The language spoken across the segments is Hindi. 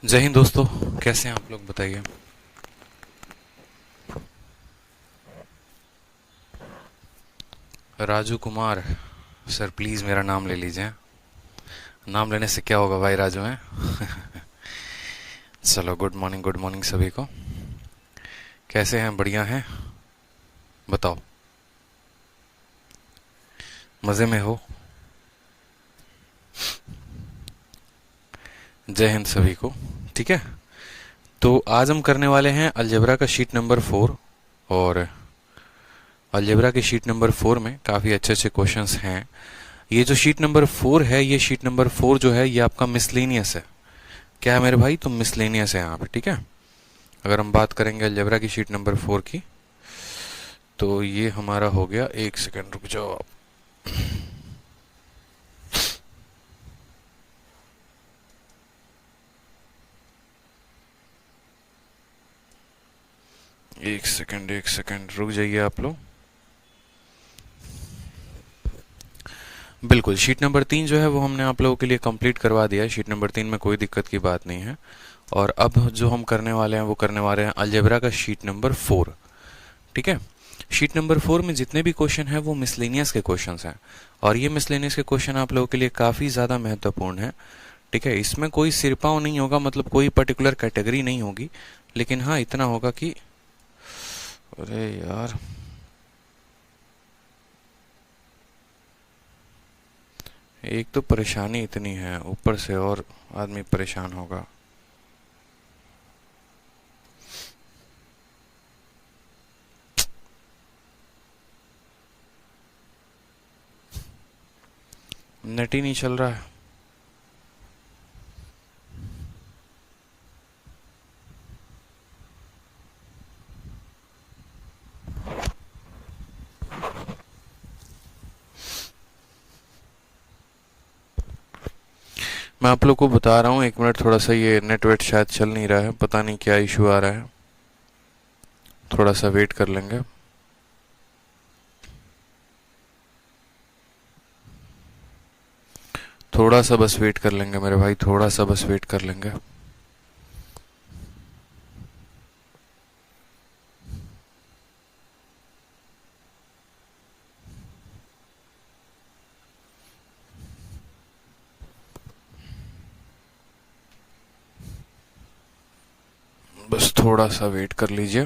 जय हिंद दोस्तों। कैसे हैं आप लोग बताइए। राजू कुमार सर, प्लीज़ मेरा नाम ले लीजिए। नाम लेने से क्या होगा भाई, राजू हैं। चलो, गुड मॉर्निंग सभी को। कैसे हैं, बढ़िया हैं? बताओ, मज़े में हो? जय हिंद सभी को। ठीक है, तो आज हम करने वाले हैं अलजेब्रा का शीट नंबर 4। और अलजेब्रा की शीट नंबर 4 में काफ़ी अच्छे अच्छे क्वेश्चंस हैं। ये जो शीट नंबर 4 है, ये शीट नंबर 4 जो है, ये आपका मिसलेनियस है। क्या है मेरे भाई, तुम मिसलेनियस है यहाँ पे, ठीक है। अगर हम बात करेंगे अलजेब्रा की शीट नंबर 4 की, तो ये हमारा हो गया। एक सेकंड रुक जाओ आप। एक सेकंड रुक जाइए आप लोग। बिल्कुल, शीट नंबर 3 जो है वो हमने आप लोगों के लिए कंप्लीट करवा दिया है। शीट नंबर 3 में कोई दिक्कत की बात नहीं है। और अब जो हम करने वाले हैं वो करने वाले हैं अलजेब्रा का शीट नंबर 4। ठीक है। शीट नंबर 4 में जितने भी क्वेश्चन हैं वो मिसलेनियस के क्वेश्चन हैं। और ये मिसलेनियस के क्वेश्चन आप लोगों के लिए काफ़ी ज़्यादा महत्वपूर्ण है। ठीक है, इसमें कोई सिरपाव नहीं होगा, मतलब कोई पर्टिकुलर कैटेगरी नहीं होगी। लेकिन हाँ, इतना होगा कि अरे यार, एक तो परेशानी इतनी है, ऊपर से और आदमी परेशान होगा। नेट ही नहीं चल रहा है। मैं आप लोग को बता रहा हूँ, एक मिनट, थोड़ा सा ये नेटवर्क शायद चल नहीं रहा है, पता नहीं क्या इशू आ रहा है। थोड़ा सा वेट कर लेंगे। थोड़ा सा बस वेट कर लेंगे मेरे भाई, थोड़ा सा बस वेट कर लेंगे। बस थोड़ा सा वेट कर लीजिए।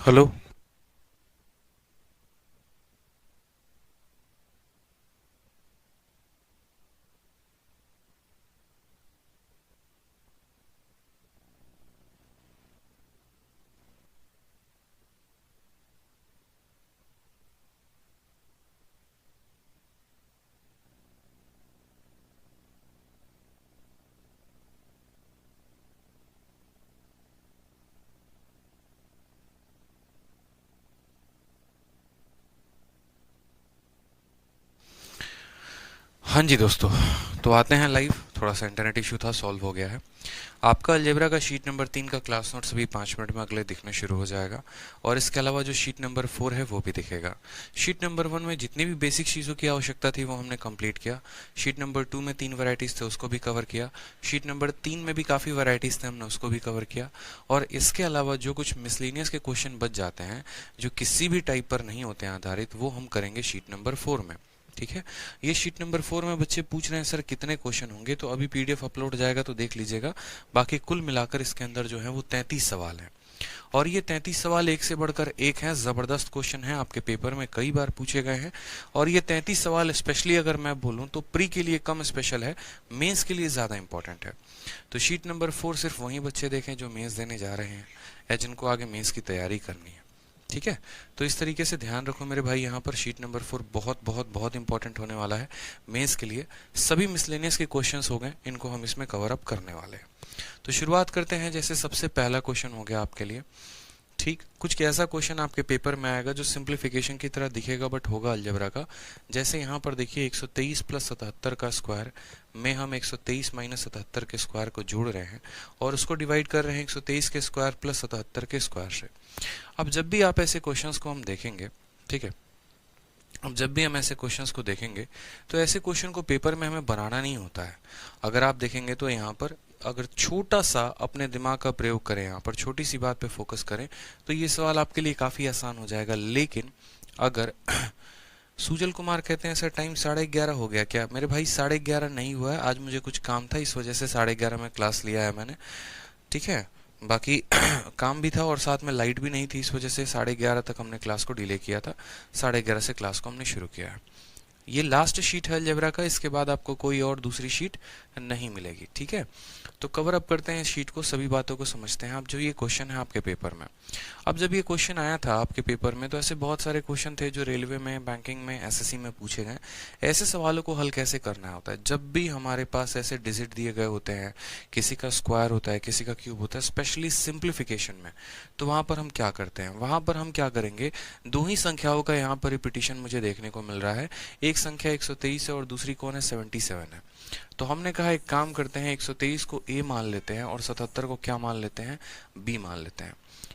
हेलो। हाँ जी दोस्तों, तो आते हैं लाइव। थोड़ा सा इंटरनेट इशू था, सॉल्व हो गया है। आपका अलजेब्रा का शीट नंबर 3 का क्लास नोट्स अभी 5 मिनट में अगले दिखना शुरू हो जाएगा। और इसके अलावा जो शीट नंबर 4 है वो भी दिखेगा। शीट नंबर 1 में जितनी भी बेसिक चीज़ों की आवश्यकता थी वो हमने कंप्लीट किया। शीट नंबर 2 में 3 वैरायटीज़ थे, उसको भी कवर किया। शीट नंबर 3 में भी काफ़ी वैरायटीज़ थे, हमने उसको भी कवर किया। और इसके अलावा जो कुछ मिसलेनियस के क्वेश्चन बच जाते हैं, जो किसी भी टाइप पर नहीं होते हैं आधारित, वो हम करेंगे शीट नंबर 4 में। ठीक है। ये शीट नंबर 4 में बच्चे पूछ रहे हैं सर कितने क्वेश्चन होंगे, तो अभी पीडीएफ अपलोड जाएगा तो देख लीजिएगा। बाकी कुल मिलाकर इसके अंदर जो है वो 33 सवाल हैं। और ये 33 सवाल एक से बढ़कर एक हैं, जबरदस्त क्वेश्चन हैं, आपके पेपर में कई बार पूछे गए हैं। और ये 33 सवाल स्पेशली अगर मैं बोलूं तो प्री के लिए कम स्पेशल है, मेंस के लिए ज्यादा इंपॉर्टेंट है। तो शीट नंबर 4 सिर्फ वही बच्चे देखें जो मेंस देने जा रहे हैं या जिनको आगे मेंस की तैयारी करनी है। ठीक है, तो इस तरीके से ध्यान रखो मेरे भाई, यहाँ पर शीट नंबर 4 बहुत बहुत बहुत इंपॉर्टेंट होने वाला है मेंस के लिए। सभी मिसलेनियस के क्वेश्चंस हो गए, इनको हम इसमें कवर अप करने वाले हैं। तो शुरुआत करते हैं। जैसे सबसे पहला क्वेश्चन हो गया आपके लिए, ठीक, कुछ ऐसा क्वेश्चन आपके पेपर में आएगा जो सिंप्लीफिकेशन की तरह दिखेगा बट होगा अलजेब्रा का। जैसे यहाँ पर देखिए 123 प्लस 77 का स्क्वायर में हम 123 माइनस 77 के स्क्वायर को जोड़ रहे हैं और उसको डिवाइड कर रहे हैं 123 के स्क्वायर प्लस 77 के स्क्वायर से। अब जब भी आप ऐसे क्वेश्चंस को हम देखेंगे, ठीक है, अब जब भी हम ऐसे क्वेश्चंस को देखेंगे तो ऐसे क्वेश्चन को पेपर में हमें बनाना नहीं होता है। अगर आप देखेंगे तो यहाँ पर अगर छोटा सा अपने दिमाग का प्रयोग करें, यहाँ पर छोटी सी बात पे फोकस करें तो ये सवाल आपके लिए काफी आसान हो जाएगा। लेकिन अगर सुजल कुमार कहते हैं सर टाइम 11:30 हो गया क्या? मेरे भाई 11:30 नहीं हुआ है, आज मुझे कुछ काम था इस वजह से 11:30 में क्लास लिया है मैंने, ठीक है। बाकी काम भी था और साथ में लाइट भी नहीं थी, इस वजह से 11:30 तक हमने क्लास को डिले किया था। 11:30 से क्लास को हमने शुरू किया है। ये लास्ट शीट है अलजेब्रा का, इसके बाद आपको कोई और दूसरी शीट नहीं मिलेगी, ठीक है। तो कवर अप करते हैं शीट को, सभी बातों को समझते हैं। अब जो ये क्वेश्चन है आपके पेपर में, अब जब ये क्वेश्चन आया था आपके पेपर में तो ऐसे बहुत सारे क्वेश्चन थे जो रेलवे में, बैंकिंग में, एसएससी में पूछे गए। ऐसे सवालों को हल कैसे करना होता है? जब भी हमारे पास ऐसे डिजिट दिए गए होते हैं, किसी का स्क्वायर होता है, किसी का क्यूब होता है, स्पेशली सिंप्लीफिकेशन में, तो वहां पर हम क्या करते हैं? वहां पर हम क्या करेंगे, दो ही संख्याओं का यहाँ पर रिपीटिशन मुझे देखने को मिल रहा है। एक संख्या 123 है और दूसरी कौन है? 77 है। तो हमने कहा एक काम करते हैं, 123 को a मान लेते हैं और 77 को क्या मान लेते हैं? b मान लेते हैं।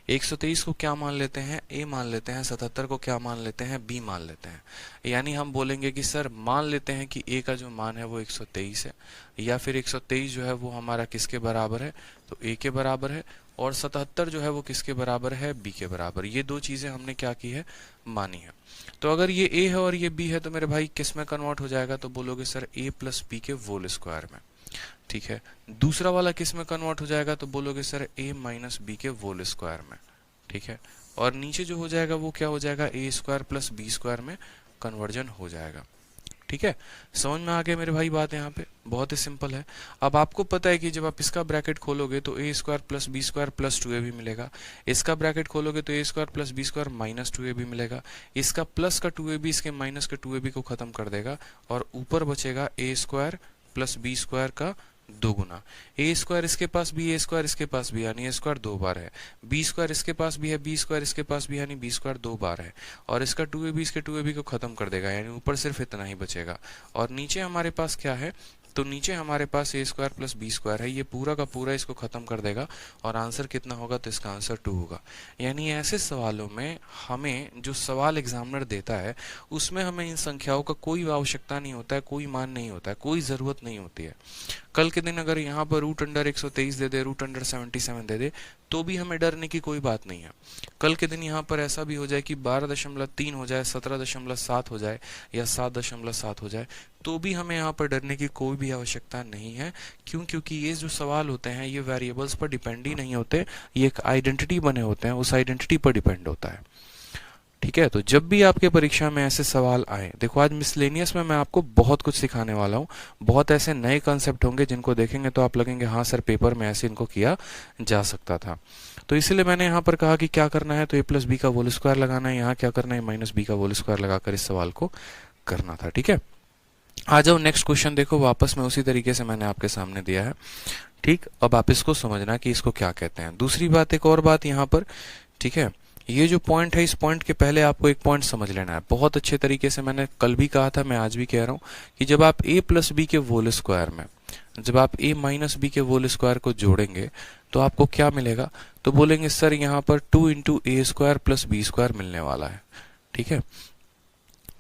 123 को क्या मान लेते हैं? a मान लेते हैं। 77 को क्या मान लेते हैं? b मान लेते हैं। यानी हम बोलेंगे कि सर मान लेते हैं कि a का जो मान है वो 123 है, या फिर 123 जो है वो हमारा किसके बराबर है? तो a के बराबर है, और 77 जो है वो किसके बराबर है? b के बराबर। ये दो चीजें हमने क्या की है? मानी है। तो अगर ये a है और ये b है तो मेरे भाई किस में कन्वर्ट हो जाएगा? तो बोलोगे सर a प्लस b के होल स्क्वायर में, ठीक है। दूसरा वाला किस में कन्वर्ट हो जाएगा? तो बोलोगे सर a माइनस b के होल स्क्वायर में, ठीक है। और नीचे जो हो जाएगा वो क्या हो जाएगा? a square plus b square में कन्वर्जन हो जाएगा, ठीक है। समझ में आ गया मेरे भाई बात? यहाँ पे बहुत ही सिंपल है। अब आपको पता है कि जब आप इसका ब्रैकेट खोलोगे तो a square plus b square plus 2ab मिलेगा। इसका ब्रैकेट खोलोगे तो a square plus b square minus 2ab मिलेगा। इसका प्लस का 2ab इसके माइनस के 2ab को खत्म कर देगा और ऊपर बचेगा a square plus b square का 2 गुना। ए स्क्वायर इसके पास भी, ए स्क्वायर इसके पास भी, यानी ए स्क्वायर 2 बार है। बी स्क्वायर इसके पास भी है, बी स्क्वायर इसके पास भी, यानी बी स्क्वायर 2 बार है। और इसका 2ab इसके 2ab को खत्म कर देगा, यानी ऊपर सिर्फ इतना ही बचेगा। और नीचे हमारे पास क्या है? तो नीचे हमारे पास ए स्क्वायर प्लस बी स्क्वायर है। ये पूरा का पूरा इसको खत्म कर देगा और आंसर कितना होगा? तो इसका आंसर 2 होगा। यानी ऐसे सवालों में हमें जो सवाल एग्जामिनर देता है उसमें हमें इन संख्याओं का कोई आवश्यकता नहीं होता है, कोई मान नहीं होता है, कोई जरूरत नहीं होती है। कल के दिन अगर यहाँ पर रूट अंडर 123 दे दे, रूट अंडर 77 दे दे, तो भी हमें डरने की कोई बात नहीं है। कल के दिन यहाँ पर ऐसा भी हो जाए कि 12.3 हो जाए, 17.7 हो जाए, या 7.7 हो जाए, तो भी हमें यहाँ पर डरने की कोई भी आवश्यकता नहीं है। क्यों? क्योंकि ये जो सवाल होते हैं ये वेरिएबल्स पर डिपेंड ही नहीं होते, ये एक आइडेंटिटी बने होते हैं, उस आइडेंटिटी पर डिपेंड होता है, ठीक है। तो जब भी आपके परीक्षा में ऐसे सवाल आए, देखो आज मिसलेनियस में मैं आपको बहुत कुछ सिखाने वाला हूँ। बहुत ऐसे नए कॉन्सेप्ट होंगे जिनको देखेंगे तो आप लगेंगे हाँ सर पेपर में ऐसे इनको किया जा सकता था। तो इसलिए मैंने यहाँ पर कहा कि क्या करना है, तो a प्लस बी का होल स्क्वायर लगाना है, यहाँ क्या करना है? माइनस बी का होल स्क्वायर लगाकर इस सवाल को करना था, ठीक है। आ जाओ नेक्स्ट क्वेश्चन देखो, वापस में उसी तरीके से मैंने आपके सामने दिया है, ठीक। अब आप इसको समझना कि इसको क्या कहते हैं। दूसरी बात, एक और बात यहाँ पर, ठीक है, ये जो पॉइंट है इस पॉइंट के पहले आपको एक पॉइंट समझ लेना है बहुत अच्छे तरीके से। मैंने कल भी कहा था, मैं आज भी कह रहा हूं कि जब आप a प्लस बी के होल स्क्वायर में जब आप a माइनस बी के होल स्क्वायर को जोड़ेंगे तो आपको क्या मिलेगा? तो बोलेंगे सर यहाँ पर 2 into A square plus B square मिलने वाला है, ठीक है।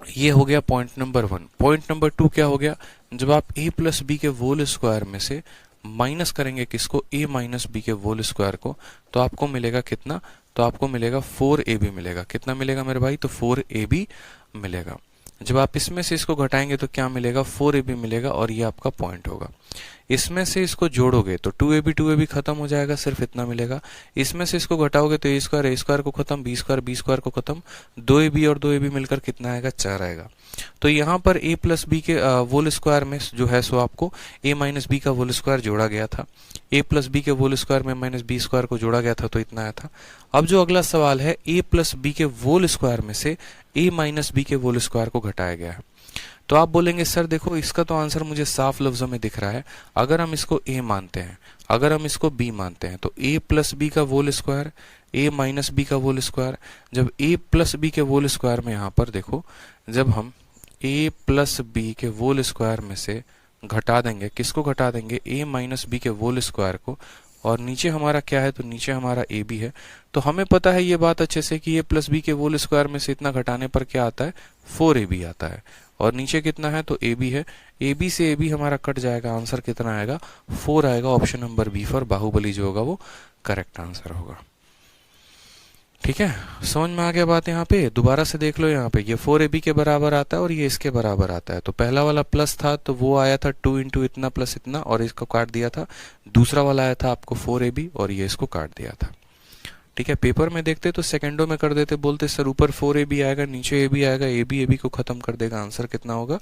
ये हो गया पॉइंट नंबर 1। पॉइंट नंबर 2 क्या हो गया? जब आप a प्लस बी के होल स्क्वायर में से माइनस करेंगे किसको? a माइनस बी के होल स्क्वायर को, तो आपको मिलेगा कितना? तो आपको मिलेगा 4ab मिलेगा। कितना मिलेगा मेरे भाई? तो 4ab मिलेगा। जब आप इसमें से इसको घटाएंगे तो क्या मिलेगा, 4ab मिलेगा और ये आपका पॉइंट होगा। इसमें से इसको जोड़ोगे तो 2ab खत्म हो जाएगा, सिर्फ इतना मिलेगा। इसमें से इसको घटाओगे तो ए स्क्वायर को खत्म, बी स्क्वायर को खत्म, 2ab और 2ab मिलकर कितना आएगा, 4 आएगा। तो यहाँ पर a प्लस बी के होल स्क्वायर में जो है सो आपको a माइनस बी का होल स्क्वायर जोड़ा गया था, a प्लस बी के होल स्क्वायर में माइनस बी स्क्वायर को जोड़ा गया था, तो इतना आया था। अब जो अगला सवाल है, a प्लस बी के होल स्क्वायर में से a माइनस बी के होल स्क्वायर को घटाया गया है। तो आप बोलेंगे सर देखो इसका तो आंसर मुझे साफ लफ्जों में दिख रहा है, अगर हम इसको a मानते हैं, अगर हम इसको b मानते हैं, तो a प्लस बी का whole square, a minus B का होल स्क्वायर, जब a प्लस बी के होल स्क्वायर में यहाँ पर देखो, जब हम a प्लस बी के होल स्क्वायर में से घटा देंगे, किसको घटा देंगे, a माइनस बी के होल स्क्वायर को, और नीचे हमारा क्या है, तो नीचे हमारा ए बी है। तो हमें पता है ये बात अच्छे से कि a प्लस बी के होल स्क्वायर में से इतना घटाने पर क्या आता है, 4ab आता है, और नीचे कितना है, तो ए बी है। ए बी से ए बी हमारा कट जाएगा, आंसर कितना आएगा, 4 आएगा। Option number B for Baahubali जो होगा वो करेक्ट आंसर होगा। ठीक है, समझ में आ गया बात। यहाँ पे दोबारा से देख लो, यहाँ पे ये 4ab के बराबर आता है और ये इसके बराबर आता है। तो पहला वाला प्लस था तो वो आया था 2 इंटू इतना प्लस इतना और इसको काट दिया था। दूसरा वाला आया था आपको 4ab और ये इसको काट दिया था। ठीक है, पेपर में देखते तो सेकंडों में कर देते, बोलते सर ऊपर 4ab आएगा, नीचे ab आएगा, ab को खत्म कर देगा, आंसर कितना होगा,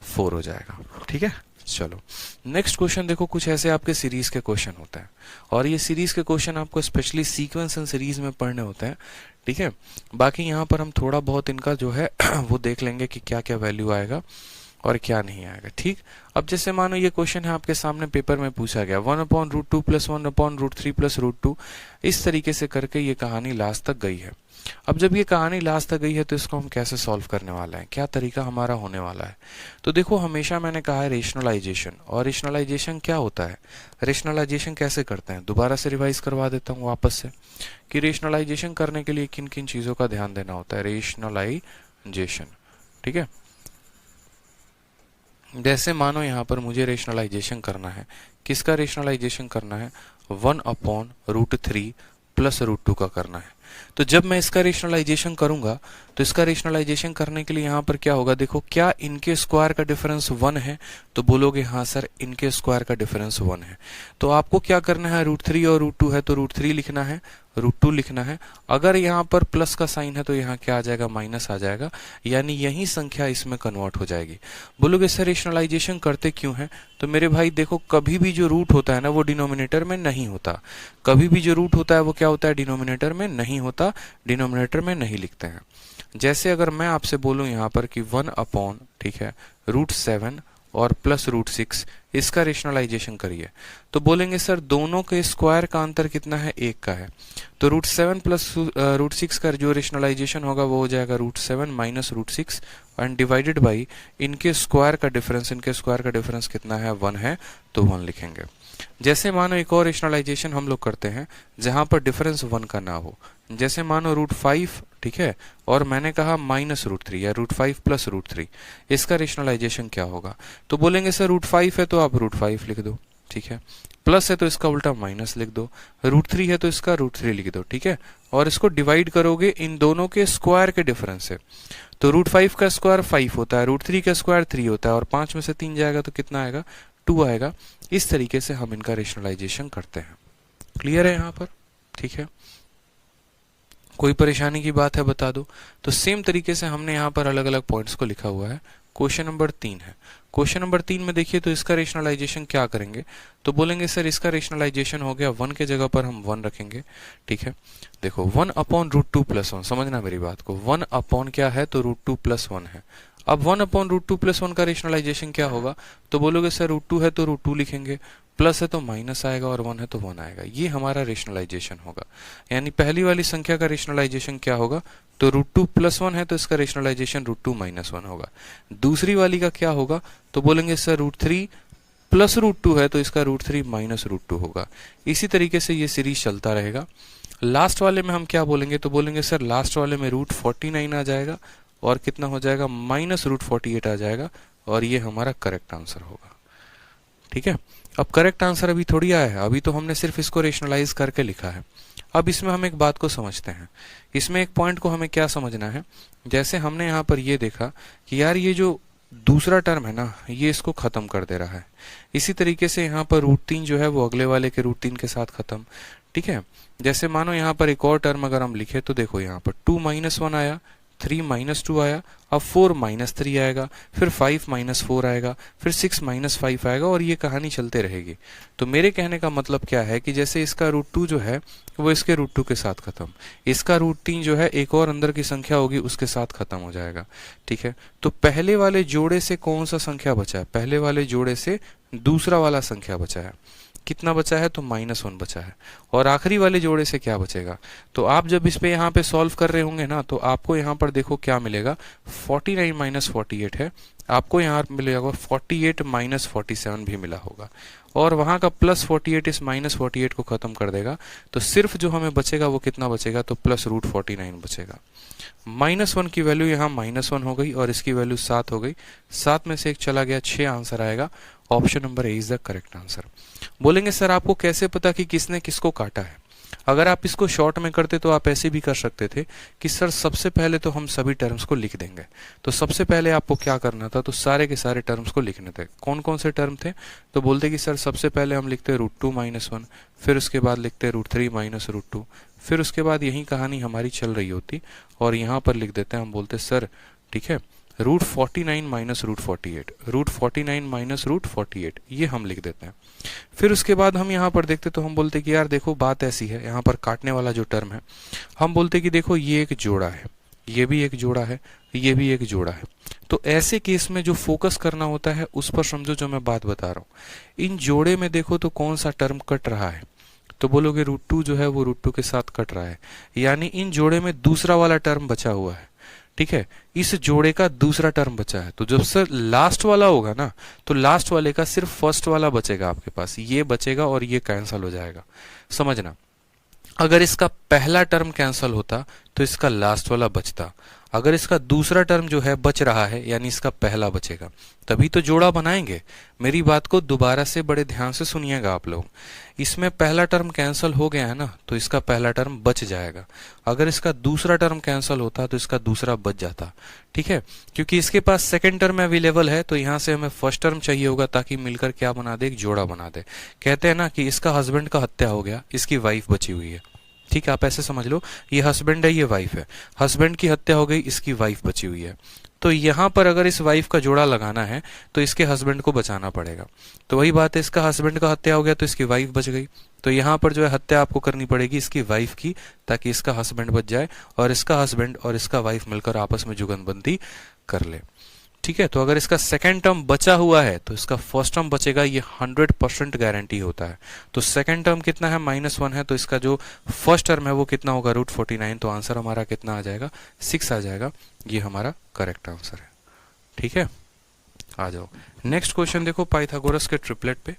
4 हो जाएगा। ठीक है, चलो नेक्स्ट क्वेश्चन देखो। कुछ ऐसे आपके सीरीज के क्वेश्चन होते हैं और ये सीरीज के क्वेश्चन आपको स्पेशली सीक्वेंस एंड सीरीज में पढ़ने होते हैं। ठीक है, बाकी यहाँ पर हम थोड़ा बहुत इनका जो है वो देख लेंगे कि क्या क्या वैल्यू आएगा और क्या नहीं आएगा। ठीक, अब जैसे मानो ये क्वेश्चन है आपके सामने पेपर में पूछा गया 1/√2 प्लस 1/√3 प्लस √2, इस तरीके से करके ये कहानी लास्ट तक गई है। अब जब ये कहानी लास्ट तक गई है तो इसको हम कैसे सॉल्व करने वाला है, क्या तरीका हमारा होने वाला है। तो देखो हमेशा मैंने कहा है रेशनलाइजेशन, और रेशनलाइजेशन क्या होता है, रेशनलाइजेशन कैसे करते हैं, दोबारा से रिवाइज करवा देता हूँ वापस से कि रेशनलाइजेशन करने के लिए किन किन चीज़ों का ध्यान देना होता है। रेशनलाइजेशन, ठीक है, जैसे मानो यहाँ पर मुझे रेशनलाइजेशन करना है, किसका रेशनलाइजेशन करना है, 1/√3 प्लस √2 का करना है। तो जब मैं इसका रेशनलाइजेशन करूंगा तो इसका रेशनलाइजेशन करने के लिए यहाँ पर क्या होगा, देखो क्या इनके स्क्वायर का डिफरेंस 1 है, तो बोलोगे हाँ सर इनके स्क्वायर का डिफरेंस 1 है। तो आपको क्या करना है, √3 और √2 है तो √3 लिखना है, √2 लिखना है। अगर यहाँ पर प्लस का साइन है तो यहाँ क्या आ जाएगा, माइनस आ जाएगा, यानी यही संख्या इसमें कन्वर्ट हो जाएगी। बोलोगे सर रेशनलाइजेशन करते क्यों है, तो मेरे भाई देखो कभी भी जो रूट होता है ना वो डिनोमिनेटर में नहीं होता, कभी भी जो रूट होता है वो क्या होता है, डिनोमिनेटर में नहीं होता, डिनोमिनेटर में नहीं लिखते हैं। जैसे अगर मैं आपसे बोलूं यहाँ पर कि 1/, ठीक है, √7 और प्लस √6, इसका रेशनलाइजेशन करिए, तो बोलेंगे सर दोनों के स्क्वायर का अंतर कितना है, 1 का है। तो √7 प्लस √6 का जो रेशनलाइजेशन होगा वो हो जाएगा √7 माइनस √6 एंड डिवाइडेड बाई इनके स्क्वायर का डिफरेंस, इनके स्क्वायर का डिफरेंस कितना है, 1 है, तो 1 लिखेंगे। जैसे मानो एक और रेशनलाइजेशन हम लोग करते हैं जहां पर डिफरेंस 1 का ना हो, जैसे मानो √5, ठीक है, और मैंने कहा माइनस √3 या √5 प्लस √3, इसका रेशनलाइजेशन क्या होगा, तो बोलेंगे सर √5 है तो आप √5 लिख दो, ठीक है, प्लस है तो इसका उल्टा माइनस लिख दो, √3 है तो इसका √3 लिख दो, ठीक है, और इसको डिवाइड करोगे इन दोनों के स्क्वायर के डिफरेंस से। तो √5 का स्क्वायर 5 होता है, √3 का स्क्वायर 3 होता है, और 5 में से 3 जाएगा तो कितना आएगा, 2 आएगा। इस तरीके से हम इनका रेशनलाइजेशन करते हैं। क्लियर है यहाँ पर, ठीक है, कोई परेशानी की बात है बता दो। तो सेम तरीके से हमने यहाँ पर अलग अलग पॉइंट्स को लिखा हुआ है। क्वेश्चन नंबर 3 है, क्वेश्चन नंबर 3 में देखिए तो इसका रेशनलाइजेशन क्या करेंगे, तो बोलेंगे सर इसका रेशनलाइजेशन हो गया 1 के जगह पर हम 1 रखेंगे, ठीक है। देखो 1/√2 प्लस 1, समझना मेरी बात को, 1 क्या है तो √2 प्लस 1 है। अब 1/√2 प्लस 1 का रेशनलाइजेशन क्या होगा, तो बोलोगे सर √2 है तो √2 लिखेंगे, प्लस है तो माइनस आएगा और 1 है तो 1 आएगा। ये हमारा रेशनलाइजेशन होगा, यानी पहली वाली संख्या का रेशनलाइजेशन क्या होगा, तो √2 प्लस 1 है तो इसका रेशनलाइजेशन √2 माइनस 1 होगा। दूसरी वाली का क्या होगा, तो बोलेंगे सर √3 प्लस √2 है तो इसका √3 माइनस √2 होगा। इसी तरीके से ये सीरीज चलता रहेगा। लास्ट वाले में हम क्या बोलेंगे, तो बोलेंगे सर लास्ट वाले में √49 आ जाएगा और कितना हो जाएगा, माइनस √48 आ जाएगा, और ये हमारा करेक्ट आंसर होगा। ठीक है, अब करेक्ट आंसर अभी थोड़ी आया है, अभी तो हमने सिर्फ इसको रेशनलाइज करके लिखा है। अब इसमें हम एक बात को समझते हैं, इसमें एक पॉइंट को हमें क्या समझना है, जैसे हमने यहाँ पर ये देखा कि यार ये जो दूसरा टर्म है ना, ये इसको खत्म कर दे रहा है। इसी तरीके से यहाँ पर √3 जो है वो अगले वाले के √3 के साथ खत्म। ठीक है, जैसे मानो यहाँ पर एक और टर्म अगर हम लिखे तो देखो यहाँ पर 2 - 1 आया, 3 - 2 आया, अब 4 - 3 आएगा, फिर 5 - 4 आएगा, फिर 6 - 5 आएगा, और ये कहानी चलते रहेगी। तो मेरे कहने का मतलब क्या है कि जैसे इसका √2 जो है वो इसके √2 के साथ खत्म, इसका √3 जो है एक और अंदर की संख्या होगी उसके साथ खत्म हो जाएगा। ठीक है, तो पहले वाले जोड़े से कौन सा संख्या बचा है, पहले वाले जोड़े से दूसरा वाला संख्या बचा है। कितना बचा है, तो -1 बचा है। और आखिरी वाले जोड़े से क्या बचेगा, तो आप जब इस पे यहाँ पे सॉल्व कर रहे होंगे ना, तो आपको यहाँ पर देखो क्या मिलेगा, 49 - 48 है, आपको यहाँ मिलेगा 48 - 47 भी मिला होगा, और वहां का +48 इस -48 को खत्म कर देगा। तो सिर्फ जो हमें बचेगा वो कितना बचेगा, तो +√49 बचेगा। -1 की वैल्यू यहाँ -1 हो गई और इसकी वैल्यू 7 हो गई, 7 में से एक चला गया, 6 आंसर आएगा। Option number A is the correct answer. बोलेंगे सर आपको कैसे पता कि किसने किसको काटा है। अगर आप इसको शॉर्ट में करते तो आप ऐसे भी कर सकते थे कि सर सबसे पहले तो हम सभी टर्म्स को लिख देंगे। तो सबसे पहले आपको क्या करना था, तो सारे के सारे टर्म्स को लिखने थे। कौन कौन से टर्म थे, तो बोलते कि सर सबसे पहले हम लिखते √2 - 1, फिर उसके बाद लिखते √3 - √2, फिर उसके बाद यही कहानी हमारी चल रही होती और यहाँ पर लिख देते हैं, हम बोलते सर ठीक है √49 - √48, √49 - √48, ये हम लिख देते हैं। फिर उसके बाद हम यहाँ पर देखते तो हम बोलते कि यार देखो बात ऐसी है, यहाँ पर काटने वाला जो टर्म है हम बोलते कि देखो ये एक जोड़ा है, ये भी एक जोड़ा है, ये भी एक जोड़ा है। तो ऐसे केस में जो फोकस करना होता है उस पर समझो जो मैं बात बता रहा हूँ। इन जोड़े में देखो तो कौन सा टर्म कट रहा है, तो बोलोगे √2 जो है वो √2 के साथ कट रहा है, यानी इन जोड़े में दूसरा वाला टर्म बचा हुआ है। ठीक है, इस जोड़े का दूसरा टर्म बचा है, तो जब सर लास्ट वाला होगा ना, तो लास्ट वाले का सिर्फ फर्स्ट वाला बचेगा आपके पास, ये बचेगा और ये कैंसिल हो जाएगा। समझना, अगर इसका पहला टर्म कैंसिल होता तो इसका लास्ट वाला बचता, अगर इसका दूसरा टर्म जो है बच रहा है यानी इसका पहला बचेगा, तभी तो जोड़ा बनाएंगे। मेरी बात को दोबारा से बड़े ध्यान से सुनिएगा आप लोग। इसमें पहला टर्म कैंसिल हो गया है ना, तो इसका पहला टर्म बच जाएगा। अगर इसका दूसरा टर्म कैंसिल होता तो इसका दूसरा बच जाता। ठीक है, क्योंकि इसके पास सेकंड टर्म अवेलेबल है, तो यहाँ से हमें फर्स्ट टर्म चाहिए होगा ताकि मिलकर क्या बना दे, एक जोड़ा बना दे। कहते हैं ना कि इसका हस्बैंड का हत्या हो गया, इसकी वाइफ बची हुई है। ठीक है, आप ऐसे समझ लो, ये हस्बैंड है, ये वाइफ है, हस्बैंड की हत्या हो गई, इसकी वाइफ बची हुई है। तो यहाँ पर अगर इस वाइफ का जोड़ा लगाना है तो इसके हस्बैंड को बचाना पड़ेगा। तो वही बात है, इसका हस्बैंड का हत्या हो गया तो इसकी वाइफ बच गई, तो यहाँ पर जो है हत्या आपको करनी पड़ेगी इसकी वाइफ की, ताकि इसका हस्बैंड बच जाए और इसका हस्बैंड और इसका वाइफ मिलकर आपस में जुगनबंदी कर ले। ठीक है, तो अगर इसका सेकंड टर्म बचा हुआ है तो इसका फर्स्ट टर्म बचेगा, ये 100% गारंटी होता है। तो सेकंड टर्म कितना है, -1 है, तो इसका जो फर्स्ट टर्म है वो कितना होगा, √49, तो आंसर हमारा कितना आ जाएगा, 6 आ जाएगा। ये हमारा करेक्ट आंसर है। ठीक है, आ जाओ नेक्स्ट क्वेश्चन देखो, पाइथागोरस के ट्रिपलेट पे।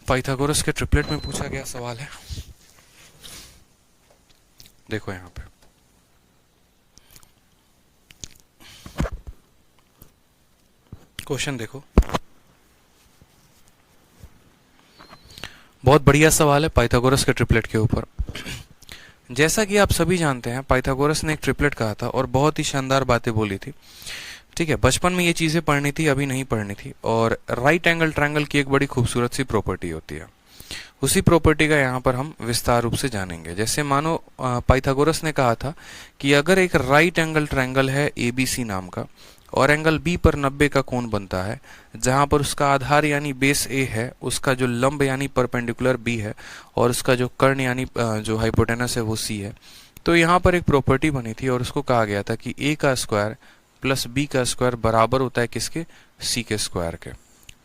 पाइथागोरस के ट्रिपलेट में पूछा गया सवाल है, देखो यहाँ पे क्वेश्चन देखो, बहुत बढ़िया सवाल है पाइथागोरस के ट्रिपलेट के ऊपर। जैसा कि आप सभी जानते हैं पाइथागोरस ने एक ट्रिपलेट कहा था और बहुत ही शानदार बातें बोली थी। ठीक है, बचपन में ये चीजें पढ़नी थी, अभी नहीं पढ़नी थी। और राइट एंगल ट्रायंगल की एक बड़ी खूबसूरत सी प्रॉपर्टी होती है, उसी प्रॉपर्टी का यहाँ पर हम विस्तार रूप से जानेंगे। जैसे मानो पाइथागोरस ने कहा था कि अगर एक राइट एंगल ट्रायंगल है ABC नाम का और एंगल B पर 90 का कोण बनता है, जहां पर उसका आधार यानी बेस A है, उसका जो लंब यानी परपेंडिकुलर B है और उसका जो कर्ण यानी जो हाइपोटेनस है वो C है, तो यहाँ पर एक प्रॉपर्टी बनी थी और उसको कहा गया था कि A का स्क्वायर प्लस B का स्क्वायर बराबर होता है किसके, C के स्क्वायर के।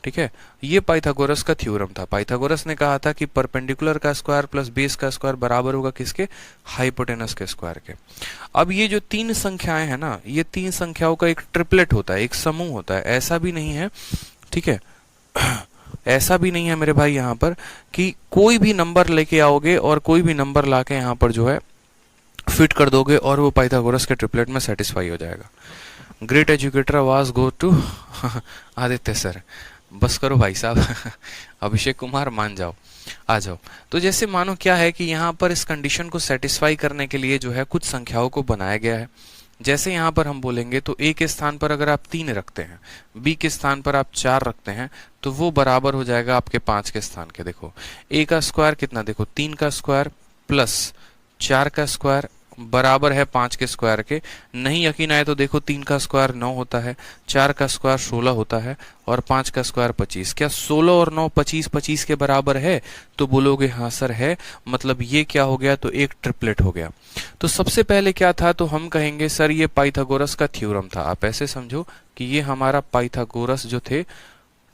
ठीक है, ये पाइथागोरस का थ्योरम था। पाइथागोरस ने कहा था कि परपेंडिकुलर का स्क्वायर प्लस बेस का स्क्वायर बराबर होगा किसके, हाइपोटेनस के स्क्वायर के। अब ये जो तीन संख्याएं हैं ना, ये तीन संख्याओं का एक ट्रिपलेट होता है, एक समूह होता है। ऐसा भी नहीं है, ठीक है, ऐसा भी नहीं है मेरे भाई यहाँ पर कि कोई भी नंबर लेके आओगे और कोई भी नंबर लाके यहाँ पर जो है फिट कर दोगे और वो पाइथागोरस के ट्रिपलेट में सेटिस्फाई हो जाएगा। ग्रेट एजुकेटर आवाज गो टू आदित्य सर। बस करो भाई साहब अभिषेक कुमार मान जाओ, आ जाओ। तो जैसे मानो क्या है कि यहाँ पर इस कंडीशन को सेटिस्फाई करने के लिए जो है कुछ संख्याओं को बनाया गया है। जैसे यहाँ पर हम बोलेंगे तो ए के स्थान पर अगर आप 3 रखते हैं, बी के स्थान पर आप 4 रखते हैं, तो वो बराबर हो जाएगा आपके 5 के स्थान के। देखो ए का स्क्वायर कितना, देखो 3 का स्क्वायर प्लस 4 का स्क्वायर बराबर है 5 के स्क्वायर के। नहीं यकीन आए तो देखो 3 का स्क्वायर 9 होता है, 4 का स्क्वायर 16 होता है और 5 का स्क्वायर 25। क्या 16 और 9 25 के बराबर है? तो बोलोगे हाँ सर है, मतलब ये क्या हो गया, तो एक ट्रिपलेट हो गया। तो सबसे पहले क्या था, तो हम कहेंगे सर ये पाइथागोरस का थ्योरम था। आप ऐसे समझो कि ये हमारा पाइथागोरस जो थे,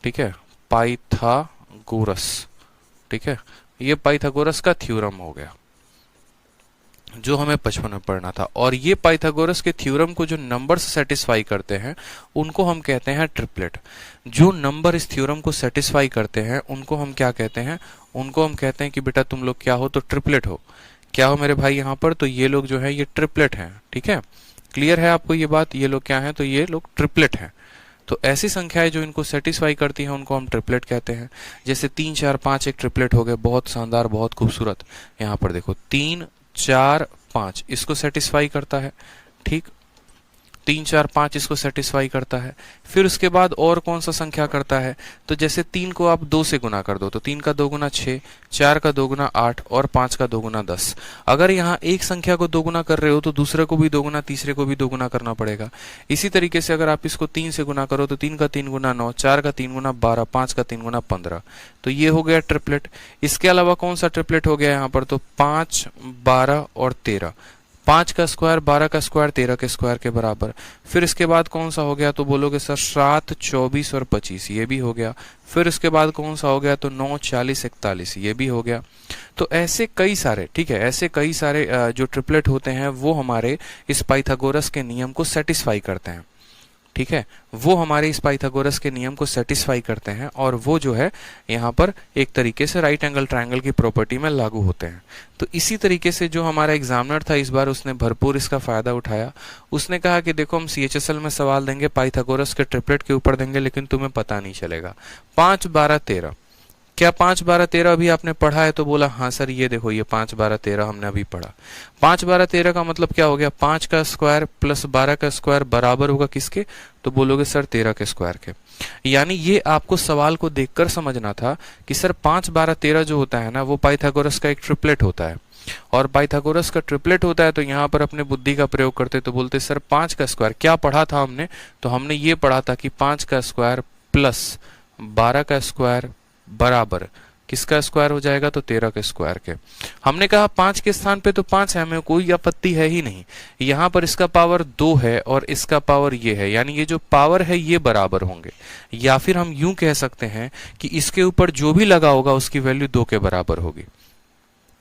ठीक है, पाइथागोरस, ठीक है, ये पाइथागोरस का थ्योरम हो गया जो हमें बचपन में पढ़ना था। और ये पाइथागोरस के थ्योरम को जो नंबर्स सेटिस्फाई करते हैं उनको हम कहते हैं ट्रिपलेट। जो नंबर इस थ्योरम को सेटिस्फाई करते हैं उनको हम क्या कहते हैं, उनको हम कहते हैं कि बेटा तुम लोग क्या हो, तो ट्रिपलेट हो। क्या हो मेरे भाई यहाँ पर, तो ये लोग जो है ये ट्रिपलेट हैं। ठीक है, क्लियर है आपको ये बात, ये लोग क्या है, तो ये लोग ट्रिपलेट हैं। तो ऐसी संख्याएं जो इनको सेटिस्फाई करती हैं उनको हम ट्रिपलेट कहते हैं। जैसे 3 4 5 एक ट्रिपलेट हो गए, बहुत शानदार, बहुत खूबसूरत। यहाँ पर देखो 3 4 5 इसको सेटिस्फाई करता है, ठीक, 3 4 5 इसको सेटिस्फाई करता है। फिर उसके बाद और कौन सा संख्या करता है, तो जैसे 3 को आप 2 से गुना कर दो तो 3 का 2 गुना 6, 4 का 2 गुना 8 और 5 का 2 गुना 10। अगर यहाँ एक संख्या को 2 गुना कर रहे हो तो दूसरे को भी 2 गुना, तीसरे को भी 2 गुना करना पड़ेगा। इसी तरीके से अगर आप इसको 3 से गुना करो तो 3 का 3 गुना 9, 4 का 3 गुना 12, 5 का 3 गुना 15। तो ये हो गया ट्रिपलेट। इसके अलावा कौन सा ट्रिपलेट हो गया यहाँ पर, तो 5 12 और 13। 5 का स्क्वायर 12 का स्क्वायर 13 के स्क्वायर के बराबर। फिर इसके बाद कौन सा हो गया, तो बोलोगे सर 7 24 और 25, ये भी हो गया। फिर उसके बाद कौन सा हो गया, तो 9 40 41, ये भी हो गया। तो ऐसे कई सारे, ठीक है, ऐसे कई सारे जो ट्रिपलेट होते हैं वो हमारे इस पाइथागोरस के नियम को सेटिस्फाई करते हैं। ठीक है, वो हमारे इस पाइथागोरस के नियम को सेटिस्फाई करते हैं और वो जो है यहाँ पर एक तरीके से राइट एंगल ट्रायंगल की प्रॉपर्टी में लागू होते हैं। तो इसी तरीके से जो हमारा एग्जामिनर था इस बार उसने भरपूर इसका फायदा उठाया। उसने कहा कि देखो हम CHSL में सवाल देंगे, पाइथागोरस के ट्रिपलेट के ऊपर देंगे, लेकिन तुम्हें पता नहीं चलेगा। 5 12 13, क्या 5 12 13 अभी आपने पढ़ा है, तो बोला हाँ सर ये देखो ये 5 12 13 हमने अभी पढ़ा। 5 12 13 का मतलब क्या हो गया, 5 का स्क्वायर प्लस 12 का स्क्वायर बराबर होगा किसके, तो बोलोगे सर 13 के स्क्वायर के। यानी ये आपको सवाल को देखकर समझना था कि सर 5 12 13 जो होता है ना वो पाइथागोरस का एक ट्रिपलेट होता है। और पाइथागोरस का ट्रिपलेट होता है तो यहाँ पर अपने बुद्धि का प्रयोग करते तो बोलते सर 5 का स्क्वायर, क्या पढ़ा था हमने, तो हमने ये पढ़ा था कि 5 का स्क्वायर प्लस 12 का स्क्वायर बराबर किसका स्क्वायर हो जाएगा, तो 13 के स्क्वायर के। हमने कहा 5 के स्थान पे तो 5 है, हमें कोई आपत्ति है ही नहीं। यहाँ पर इसका पावर 2 है और इसका पावर ये है, यानी ये जो पावर है ये बराबर होंगे। या फिर हम यूं कह सकते हैं कि इसके ऊपर जो भी लगा होगा उसकी वैल्यू 2 के बराबर होगी।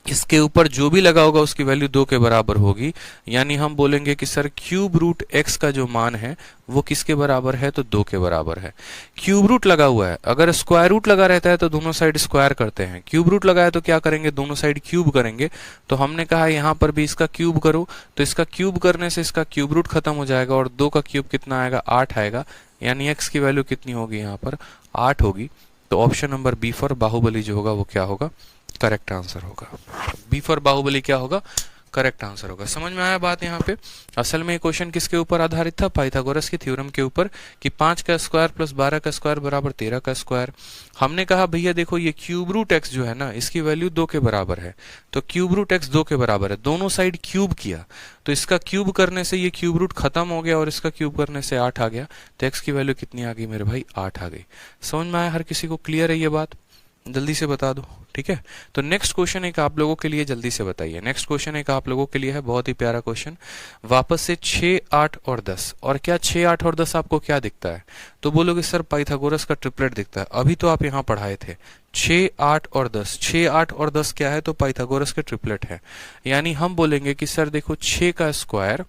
इसके ऊपर जो भी लगा होगा उसकी वैल्यू 2 के बराबर होगी। यानी हम बोलेंगे कि सर क्यूब रूट x का जो मान है वो किसके बराबर है, तो 2 के बराबर है। क्यूब रूट लगा हुआ है, अगर स्क्वायर रूट लगा रहता है तो दोनों साइड स्क्वायर करते हैं, क्यूब रूट लगा है तो क्या करेंगे, दोनों साइड क्यूब करेंगे। तो हमने कहा यहाँ पर भी इसका क्यूब करो, तो इसका क्यूब करने से इसका क्यूब रूट खत्म हो जाएगा और 2 का क्यूब कितना आएगा, 8 आएगा। यानी x की वैल्यू कितनी होगी, यहाँ पर 8 होगी। तो option number B for Baahubali जो होगा वो क्या होगा, करेक्ट आंसर होगा। बी फॉर बाहुबली क्या होगा, करेक्ट आंसर होगा। समझ में आया बात यहाँ पे। असल में ये क्वेश्चन किसके ऊपर आधारित था, पाइथागोरस के थ्योरम के ऊपर कि 5 का स्क्वायर प्लस 12 का स्क्वायर बराबर 13 का स्क्वायर। हमने कहा भैया देखो ये क्यूब रूट x जो है ना इसकी वैल्यू 2 के बराबर है, तो क्यूब रूट x 2 के बराबर है, दोनों साइड क्यूब किया तो इसका क्यूब करने से ये क्यूब रूट खत्म हो गया और इसका क्यूब करने से 8 आ गया। तो x की वैल्यू कितनी आ गई मेरे भाई, 8 आ गई। समझ में आया, हर किसी को क्लियर है ये बात, जल्दी से बता दो। ठीक है, तो नेक्स्ट क्वेश्चन एक आप लोगों के लिए, जल्दी से बताइए। नेक्स्ट क्वेश्चन एक आप लोगों के लिए है, बहुत ही प्यारा क्वेश्चन। वापस से 6 8 और 10, और क्या 6 8 और 10 आपको क्या दिखता है, तो बोलोगे सर पाइथागोरस का ट्रिपलेट दिखता है। अभी तो आप यहाँ पढ़ाए थे 6 8 और 10, 6 8 और 10 क्या है, तो पाइथागोरस के ट्रिपलेट है। यानी हम बोलेंगे कि सर देखो 6 का स्क्वायर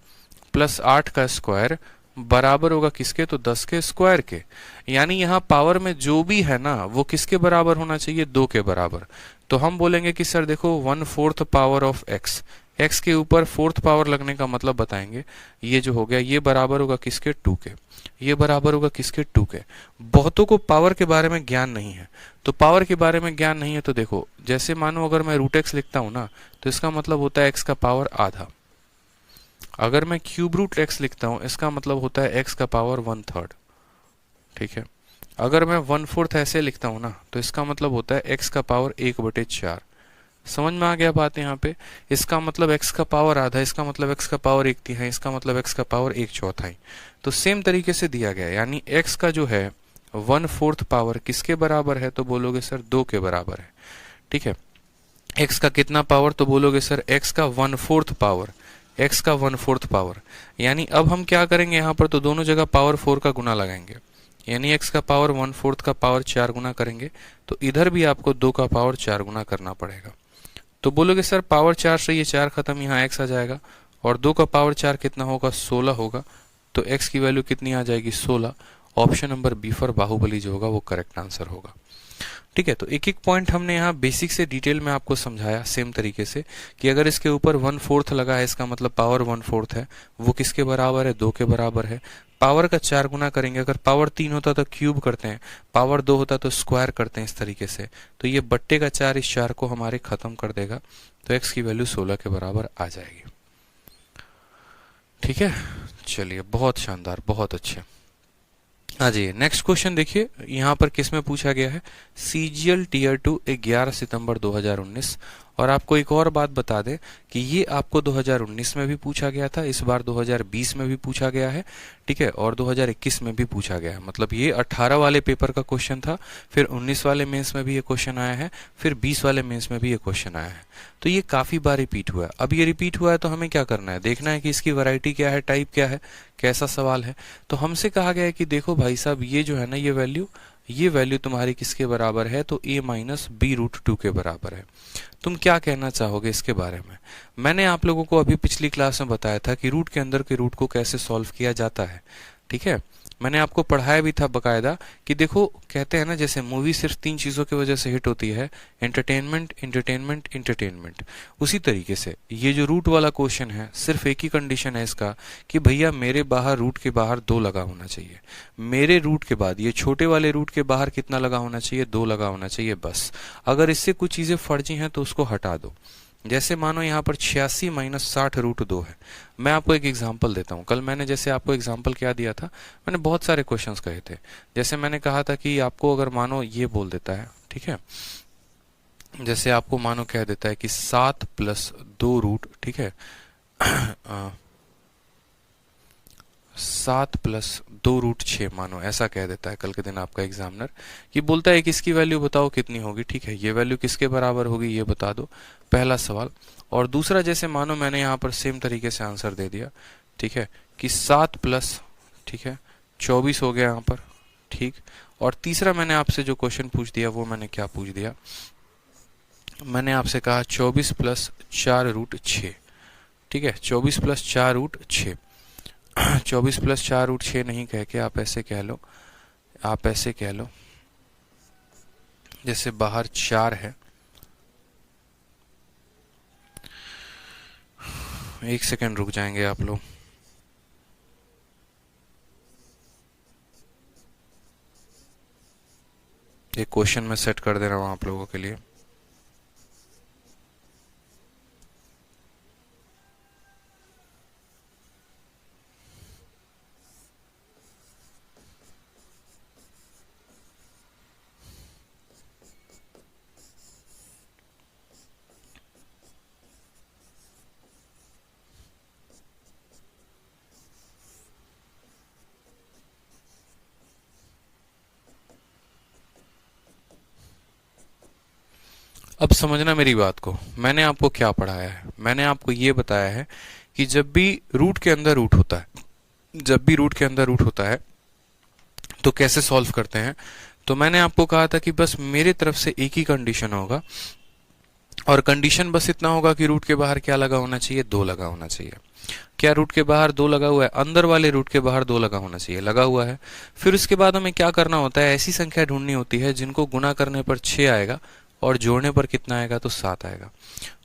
प्लस 8 का स्क्वायर बराबर होगा किसके, तो 10 के स्क्वायर के। यानी यहाँ पावर में जो भी है ना वो किसके बराबर होना चाहिए, 2 के बराबर। तो हम बोलेंगे कि सर देखो 1/4 पावर ऑफ x, x के ऊपर फोर्थ पावर लगने का मतलब बताएंगे। ये जो हो गया ये बराबर होगा किसके, 2 के। ये बराबर होगा किसके, 2 के। बहुतों को पावर के बारे में ज्ञान नहीं है, तो पावर के बारे में ज्ञान नहीं है तो देखो, जैसे मानो अगर मैं रूट एक्स लिखता हूं ना, तो इसका मतलब होता है x का पावर आधा। अगर मैं क्यूब रूट एक्स लिखता हूं, इसका मतलब होता है x का पावर 1/3। ठीक है। अगर मैं 1/4 ऐसे लिखता हूं ना, तो इसका मतलब होता है x का पावर 1/4। समझ में आ गया बात यहाँ पे। इसका मतलब x का पावर आधा, इसका मतलब x का पावर 1/3, इसका मतलब x का पावर 1/4। तो सेम तरीके से दिया गया है, यानी x का जो है 1/4 पावर किसके बराबर है, तो बोलोगे सर 2 के बराबर है। ठीक है। x का कितना पावर, तो बोलोगे सर x का 1/4 पावर, x का 1/4 पावर। यानी अब हम क्या करेंगे यहाँ पर, तो दोनों जगह पावर 4 का गुना लगाएंगे, यानी x का पावर 1/4 का पावर 4 गुना करेंगे, तो इधर भी आपको 2 का पावर 4 गुना करना पड़ेगा। तो बोलोगे सर पावर 4 से ये 4 खत्म, यहाँ x आ जाएगा, और 2 का पावर 4 कितना होगा, 16 होगा। तो x की वैल्यू कितनी आ जाएगी, 16। Option number B for Baahubali जो होगा वो करेक्ट आंसर होगा। ठीक है। तो एक एक पॉइंट हमने यहाँ बेसिक से डिटेल में आपको समझाया सेम तरीके से, कि अगर इसके ऊपर 1/4 लगा है, इसका मतलब पावर 1/4 है, वो किसके बराबर है, 2 के बराबर है। पावर का 4 गुना करेंगे, अगर पावर 3 होता तो क्यूब करते हैं, पावर 2 होता तो स्क्वायर करते हैं, इस तरीके से। तो ये बट्टे का 4 इस 4 को हमारे खत्म कर देगा, तो x की वैल्यू 16 के बराबर आ जाएगी। ठीक है, चलिए बहुत शानदार, बहुत अच्छे। हाँ जी, नेक्स्ट क्वेश्चन देखिए, यहाँ पर किस में पूछा गया है, CGL Tier 2 11 सितंबर 2019। और आपको एक और बात बता दें कि ये आपको 2019 में भी पूछा गया था, इस बार 2020 में भी पूछा गया है। ठीक है। और 2021 में भी पूछा गया है, मतलब ये 18 वाले पेपर का क्वेश्चन था, फिर 19 वाले मेंस में भी ये क्वेश्चन आया है, फिर 20 वाले मेंस में भी ये क्वेश्चन आया है। तो ये काफी बार रिपीट हुआ है। अब ये रिपीट हुआ है तो हमें क्या करना है, देखना है कि इसकी वैरायटी क्या है, टाइप क्या है, कैसा सवाल है। तो हमसे कहा गया है कि देखो भाई साहब, ये जो है ना, ये वैल्यू तुम्हारी किसके बराबर है, तो a माइनस बी रूट 2 के बराबर है। तुम क्या कहना चाहोगे इसके बारे में। मैंने आप लोगों को अभी पिछली क्लास में बताया था कि रूट के अंदर के रूट को कैसे सॉल्व किया जाता है। ठीक है। मैंने आपको पढ़ाया भी था बकायदा, कि देखो कहते हैं ना, जैसे मूवी सिर्फ 3 चीजों की वजह से हिट होती है, एंटरटेनमेंट, एंटरटेनमेंट, एंटरटेनमेंट। उसी तरीके से ये जो रूट वाला क्वेश्चन है, सिर्फ एक ही कंडीशन है इसका, कि भैया मेरे बाहर रूट के बाहर 2 लगा होना चाहिए। मेरे रूट के बाद ये छोटे वाले रूट के बाहर कितना लगा होना चाहिए, 2 लगा होना चाहिए बस। अगर इससे कुछ चीजें फर्जी हैं तो उसको हटा दो। जैसे मानो यहाँ पर 86 माइनस 60 रूट 2 है। मैं आपको एक एग्जांपल देता हूँ। कल मैंने जैसे आपको एग्जांपल क्या दिया था, मैंने बहुत सारे क्वेश्चंस कहे थे। जैसे मैंने कहा था कि आपको अगर मानो ये बोल देता है, ठीक है, जैसे आपको मानो कह देता है कि 7 प्लस 2 रूट, ठीक है, 7 प्लस 2 रूट 6, मानो ऐसा कह देता है कल के दिन आपका एग्जामिनर, कि बोलता है कि इसकी वैल्यू बताओ कितनी होगी। ठीक है, ये वैल्यू किसके बराबर होगी, ये बता दो, पहला सवाल। और दूसरा, जैसे मानो मैंने यहाँ पर सेम तरीके से आंसर दे दिया, ठीक है, कि 7 प्लस, ठीक है, 24 हो गया यहाँ पर। ठीक। और तीसरा मैंने आपसे जो क्वेश्चन पूछ दिया, वो मैंने क्या पूछ दिया, मैंने आपसे कहा 24 प्लस 4 रूट 6। ठीक है, 24 प्लस 4 रूट 6। 24 प्लस 4 रूट 6 नहीं कह के आप ऐसे कह लो, आप ऐसे कह लो, जैसे बाहर 4 है, एक सेकंड रुक जाएंगे आप लोग। एक क्वेश्चन मैं सेट कर दे रहा हूं आप लोगों के लिए। अब समझना मेरी बात को, मैंने आपको क्या पढ़ाया है। मैंने आपको ये बताया है कि जब भी रूट के अंदर रूट होता है, जब भी रूट के अंदर रूट होता है तो कैसे सॉल्व करते हैं। तो मैंने आपको कहा था कि बस मेरे तरफ से एक ही कंडीशन होगा, और कंडीशन बस इतना होगा कि रूट के बाहर क्या लगा होना चाहिए, 2 लगा होना चाहिए। क्या रूट के बाहर 2 लगा हुआ है, अंदर वाले रूट के बाहर 2 लगा होना चाहिए, लगा हुआ है। फिर उसके बाद हमें क्या करना होता है, ऐसी संख्या ढूंढनी होती है जिनको गुना करने पर 6 आएगा और जोड़ने पर कितना आएगा, तो 7 आएगा।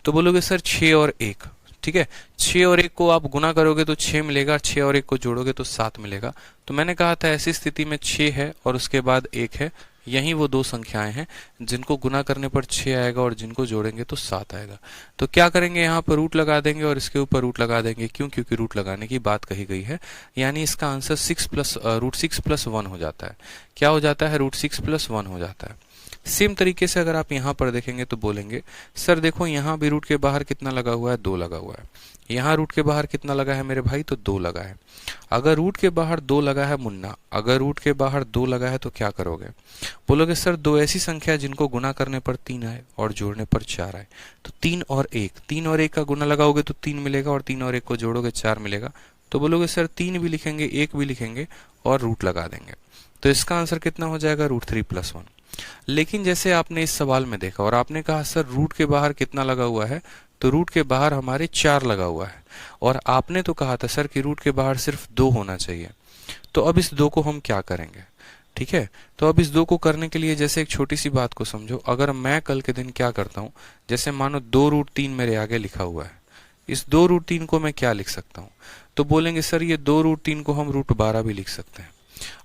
तो बोलोगे सर 6 और 1, ठीक है। 6 और 1 को आप गुना करोगे तो 6 मिलेगा, 6 और 1 को जोड़ोगे तो 7 मिलेगा। तो मैंने कहा था ऐसी स्थिति में 6 है और उसके बाद 1 है, यही वो दो संख्याएं हैं जिनको गुना करने पर 6 आएगा और जिनको जोड़ेंगे तो 7 आएगा। तो क्या करेंगे, यहाँ पर रूट लगा देंगे और इसके ऊपर रूट लगा देंगे। क्यों? क्योंकि रूट लगाने की बात कही गई है। यानी इसका आंसर √6 + 1 हो जाता है। क्या हो जाता है? √6 + 1 हो जाता है। सेम तरीके से अगर आप यहाँ पर देखेंगे तो बोलेंगे सर देखो यहाँ भी रूट के बाहर कितना लगा हुआ है? 2 लगा हुआ है। यहाँ रूट के बाहर कितना लगा है मेरे भाई? तो 2 लगा है। अगर रूट के बाहर 2 लगा है मुन्ना, अगर रूट के बाहर 2 लगा है तो क्या करोगे? बोलोगे सर दो ऐसी संख्या जिनको गुना करने पर 3 आए और जोड़ने पर 4 आए। तो 3 और 1 का गुना लगाओगे तो 3 मिलेगा और 3 और 1 को जोड़ोगे 4 मिलेगा। तो बोलोगे सर 3 भी लिखेंगे, 1 भी लिखेंगे और रूट लगा देंगे। तो इसका आंसर कितना हो जाएगा? √3 + 1। लेकिन जैसे आपने इस सवाल में देखा और आपने कहा सर रूट के बाहर कितना लगा हुआ है? तो रूट के बाहर हमारे 4 लगा हुआ है और आपने तो कहा था सर कि रूट के बाहर सिर्फ 2 होना चाहिए। तो अब इस 2 को हम क्या करेंगे? ठीक है, तो अब इस 2 को करने के लिए जैसे एक छोटी सी बात को समझो। अगर मैं कल के दिन क्या करता हूं, जैसे मानो 2√3 मेरे आगे लिखा हुआ है, इस 2√3 को मैं क्या लिख सकता हूं? तो बोलेंगे सर ये 2√3 को हम √12 भी लिख सकते हैं।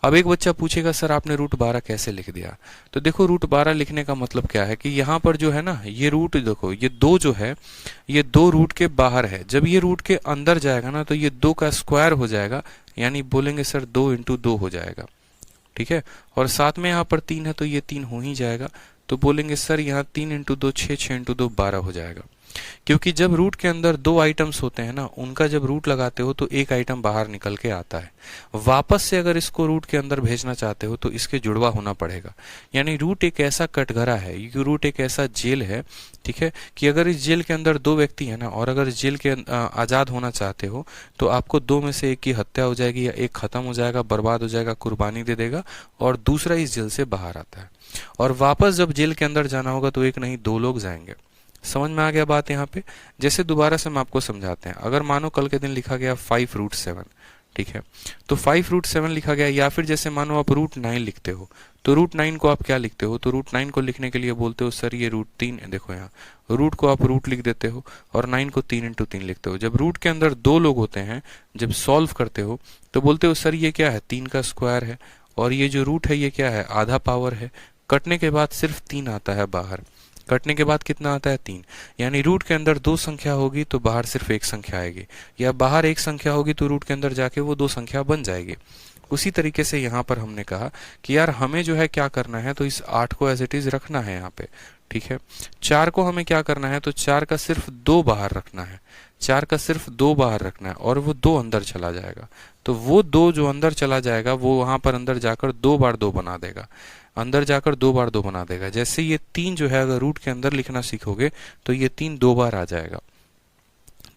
अब एक बच्चा पूछेगा सर आपने √12 कैसे लिख दिया? तो देखो √12 लिखने का मतलब क्या है कि यहाँ पर जो है ना, ये रूट देखो, ये 2 जो है ये 2 रूट के बाहर है। जब ये रूट के अंदर जाएगा ना तो ये 2 का स्क्वायर हो जाएगा, यानी बोलेंगे सर 2 × 2 हो जाएगा। ठीक है, और साथ में यहाँ पर 3 है तो ये 3 हो ही जाएगा। तो बोलेंगे सर यहाँ 3 × 2 6, 6 × 2 12 हो जाएगा। क्योंकि जब रूट के अंदर 2 आइटम्स होते हैं ना, उनका जब रूट लगाते हो तो एक आइटम बाहर निकल के आता है। वापस से अगर इसको रूट के अंदर भेजना चाहते हो तो इसके जुड़वा होना पड़ेगा। यानी रूट एक ऐसा कटघरा है, ये रूट एक ऐसा जेल है, ठीक है, कि अगर इस जेल के अंदर 2 व्यक्ति है ना और अगर इस जेल के आजाद होना चाहते हो तो आपको 2 में से एक की हत्या हो जाएगी या एक खत्म हो जाएगा, बर्बाद हो जाएगा, कुर्बानी दे देगा और दूसरा इस जेल से बाहर आता है। और वापस जब जेल के अंदर जाना होगा तो एक नहीं 2 लोग जाएंगे। समझ में आ गया बात यहाँ पे? जैसे दोबारा से हम आपको समझाते हैं। अगर मानो कल के दिन लिखा गया 5√7, ठीक है, तो 5√7 लिखा गया, या फिर जैसे मानो आप √9 लिखते हो तो √9 को आप क्या लिखते हो? तो √9 को लिखने के लिए बोलते हो सर ये √3, देखो यहाँ रूट को आप रूट लिख देते हो और 9 को 3 × 3 लिखते हो। जब रूट के अंदर 2 लोग होते हैं, जब सॉल्व करते हो तो बोलते हो सर ये क्या है? 3 का स्क्वायर है और ये जो रूट है ये क्या है? आधा पावर है। कटने के बाद सिर्फ 3 आता है बाहर। कटने के बाद कितना आता है? 3। यानी रूट के अंदर 2 संख्या होगी तो बाहर सिर्फ 1 संख्या आएगी, या बाहर 1 संख्या होगी तो रूट के अंदर जाके वो 2 संख्या बन जाएगी। उसी तरीके से यहाँ पर हमने कहा कि यार हमें जो है क्या करना है, तो इस 8 को एज इट इज रखना है यहाँ पे, ठीक है। 4 को हमें क्या करना है? तो 4 का सिर्फ 2 बाहर रखना है, 4 का सिर्फ 2 बाहर रखना है और वो 2 अंदर चला जाएगा। तो वो 2 जो अंदर चला जाएगा वो वहां पर अंदर जाकर 2 बार 2 बना देगा, अंदर जाकर 2 बार 2 बना देगा। जैसे ये 3 जो है अगर रूट के अंदर लिखना सीखोगे तो ये 3 2 बार आ जाएगा।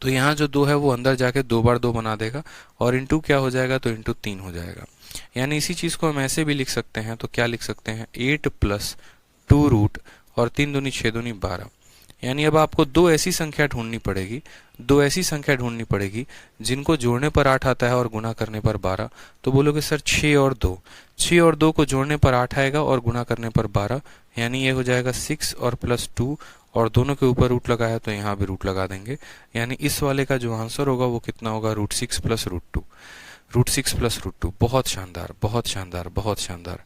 तो यहाँ जो 2 है वो अंदर जाके 2 बार 2 बना देगा और इंटू क्या हो जाएगा? तो इंटू 3 हो जाएगा। यानी इसी चीज को हम ऐसे भी लिख सकते हैं। तो क्या लिख सकते हैं? 8 + 2 रूट और 3 दूनी 6 दूनी 12। यानी अब आपको 2 ऐसी संख्या ढूंढनी पड़ेगी, 2 ऐसी संख्या ढूंढनी पड़ेगी जिनको जोड़ने पर 8 आता है और गुना करने पर 12। तो बोलोगे सर 6 और 2, 6 और 2 को जोड़ने पर 8 आएगा और गुना करने पर 12, यानी ये हो जाएगा 6 और +2 और दोनों के ऊपर रूट लगा है तो यहाँ भी रूट लगा देंगे। यानी इस वाले का जो आंसर होगा वो कितना होगा? √6 + √2, √6 + √2। बहुत शानदार, बहुत शानदार, बहुत शानदार।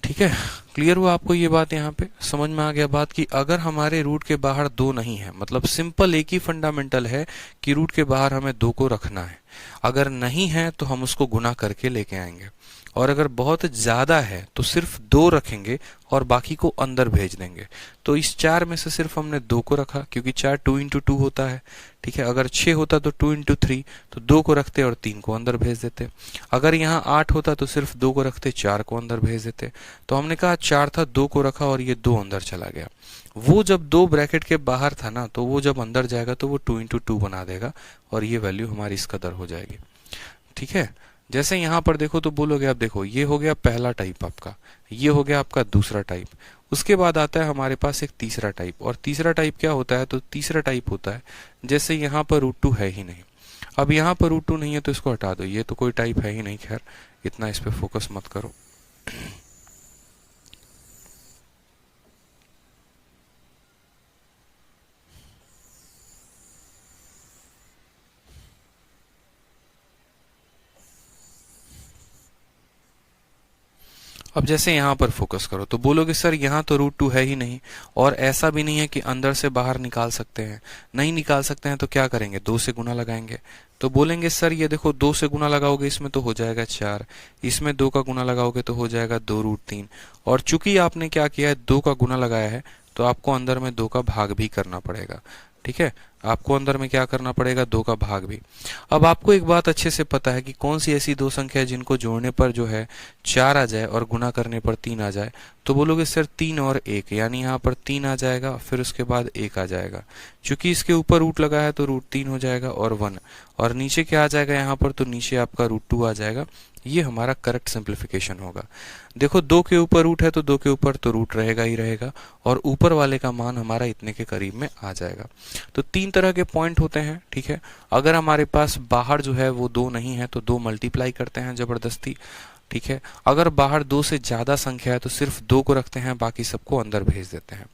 ठीक है, क्लियर हुआ आपको ये बात? यहाँ पे समझ में आ गया बात कि अगर हमारे रूट के बाहर 2 नहीं है, मतलब सिंपल एक ही फंडामेंटल है कि रूट के बाहर हमें 2 को रखना है। अगर नहीं है तो हम उसको गुना करके लेके आएंगे, और अगर बहुत ज्यादा है तो सिर्फ 2 रखेंगे और बाकी को अंदर भेज देंगे। तो इस 4 में से सिर्फ हमने 2 को रखा क्योंकि 4 2 × 2 होता है, ठीक है। अगर 6 होता तो 2 × 3, तो 2 को रखते और 3 को अंदर भेज देते। अगर यहाँ 8 होता तो सिर्फ 2 को रखते, 4 को अंदर भेज देते। तो हमने कहा 4 था, 2 को रखा और ये 2 अंदर चला गया। वो जब 2 ब्रैकेट के बाहर था ना, तो वो जब अंदर जाएगा तो वो 2 × 2 बना देगा और ये वैल्यू हमारी इस कदर हो जाएगी। ठीक है, जैसे यहाँ पर देखो तो बोलोगे, अब देखो ये हो गया पहला टाइप आपका, ये हो गया आपका दूसरा टाइप। उसके बाद आता है हमारे पास एक तीसरा टाइप, और तीसरा टाइप क्या होता है? तो तीसरा टाइप होता है जैसे यहाँ पर √2 है ही नहीं। अब यहाँ पर √2 नहीं है तो इसको हटा दो, ये तो कोई टाइप है ही नहीं। खैर इतना इस पे फोकस मत करो। अब जैसे यहाँ पर फोकस करो तो बोलोगे सर यहाँ तो रूट 2 है ही नहीं, और ऐसा भी नहीं है कि अंदर से बाहर निकाल सकते हैं। नहीं निकाल सकते हैं तो क्या करेंगे, 2 से गुना लगाएंगे। तो बोलेंगे सर ये देखो 2 से गुना लगाओगे इसमें तो हो जाएगा 4, इसमें 2 का गुना लगाओगे तो हो जाएगा 2√3। और चूंकि आपने क्या किया है, 2 का गुना लगाया है, तो आपको अंदर में 2 का भाग भी करना पड़ेगा। ठीक है, आपको अंदर में क्या करना पड़ेगा, 2 का भाग भी। अब आपको एक बात अच्छे से पता है कि कौन सी ऐसी दो संख्या है जिनको जोड़ने पर जो है 4 आ जाए और गुना करने पर 3 आ जाए। तो बोलोगे सर 3 और 1, यानी यहाँ पर 3 आ जाएगा, फिर उसके बाद 1 आ जाएगा। चूंकि इसके ऊपर रूट लगा है तो √3 हो जाएगा और 1, और नीचे क्या आ जाएगा यहाँ पर, तो नीचे आपका √2 आ जाएगा। ये हमारा करेक्ट सिंप्लीफिकेशन होगा। देखो 2 के ऊपर रूट है तो 2 के ऊपर तो रूट रहेगा ही रहेगा, और ऊपर वाले का मान हमारा इतने के करीब में आ जाएगा। तो 3 तरह के पॉइंट होते हैं। ठीक है, अगर हमारे पास बाहर जो है वो 2 नहीं है तो 2 मल्टीप्लाई करते हैं जबरदस्ती। ठीक है, अगर बाहर 2 से ज्यादा संख्या है तो सिर्फ 2 को रखते हैं, बाकी सबको अंदर भेज देते हैं।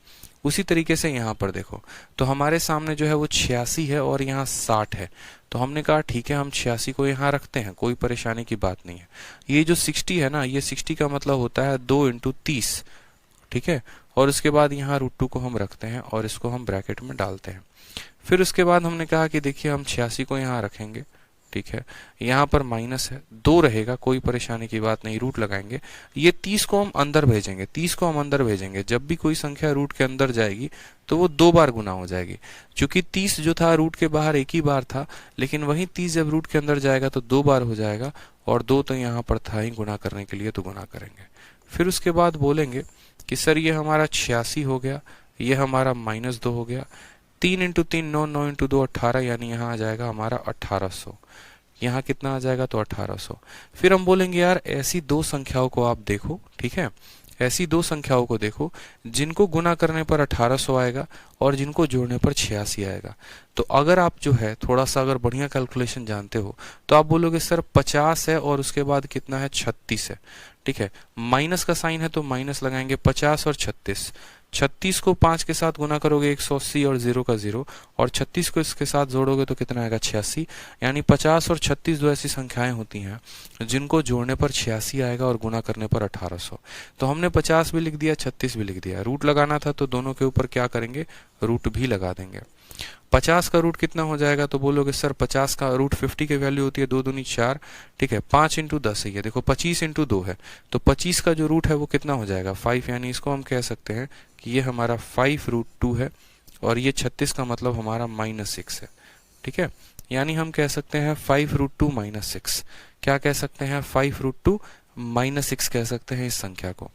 उसी तरीके से यहाँ पर देखो तो हमारे सामने जो है वो 86 है और यहाँ 60 है। तो हमने कहा ठीक है हम 86 को यहाँ रखते हैं, कोई परेशानी की बात नहीं है। ये जो 60 है ना, ये 60 का मतलब होता है 2 × 30। ठीक है, और उसके बाद यहाँ √2 को हम रखते हैं और इसको हम ब्रैकेट में डालते हैं। फिर उसके बाद हमने कहा कि देखिए हम 86 को यहाँ रखेंगे। ठीक है, यहाँ पर माइनस है, 2 रहेगा, कोई परेशानी की बात नहीं, रूट लगाएंगे। ये 30 को हम अंदर भेजेंगे, 30 को हम अंदर भेजेंगे। जब भी कोई संख्या रूट के अंदर जाएगी तो वो 2 बार गुना हो जाएगी। क्योंकि 30 जो था रूट के बाहर एक ही बार था, लेकिन वही 30 जब रूट के अंदर जाएगा तो 2 बार हो जाएगा, और 2 तो यहाँ पर था ही गुना करने के लिए, तो गुना करेंगे। फिर उसके बाद बोलेंगे कि सर ये हमारा 86 हो गया, ये हमारा -2 हो गया। 3 × 3 9, 9 × 2 18, यानी यहाँ आ जाएगा हमारा 1800। यहाँ कितना आ जाएगा, तो 1800। फिर हम बोलेंगे यार ऐसी 2 संख्याओं को आप देखो। ठीक है, ऐसी 2 संख्याओं को देखो जिनको गुना करने पर 1800 आएगा और जिनको जोड़ने पर 86 आएगा। तो अगर आप जो है थोड़ा सा अगर बढ़िया कैलकुलेशन जानते हो तो आप बोलोगे सर 50 है और उसके बाद कितना है, 36 है। ठीक है, माइनस का साइन है तो माइनस लगाएंगे, 50 और 36। 36 को 5 के साथ गुना करोगे 180 और 0 का 0, और 36 को इसके साथ जोड़ोगे तो कितना आएगा, 86। यानी 50 और 36 दो ऐसी संख्याएं होती हैं जिनको जोड़ने पर 86 आएगा और गुना करने पर 1800। तो हमने 50 भी लिख दिया, 36 भी लिख दिया। रूट लगाना था तो दोनों के ऊपर क्या करेंगे, रूट भी लगा देंगे। 50 का रूट कितना हो जाएगा, तो बोलोगे सर 50 का रूट 50 की वैल्यू होती है 2 दूनी 4। ठीक है, 5 × 10 है, ये देखो 25 × 2 है, तो 25 का जो रूट है वो कितना हो जाएगा, 5। यानी इसको हम कह सकते हैं कि ये हमारा 5√2 है, और ये 36 का मतलब हमारा -6 है। ठीक है, यानी हम कह सकते हैं 5√2 -6। क्या कह सकते हैं, 5√2 -6 कह सकते हैं इस संख्या को।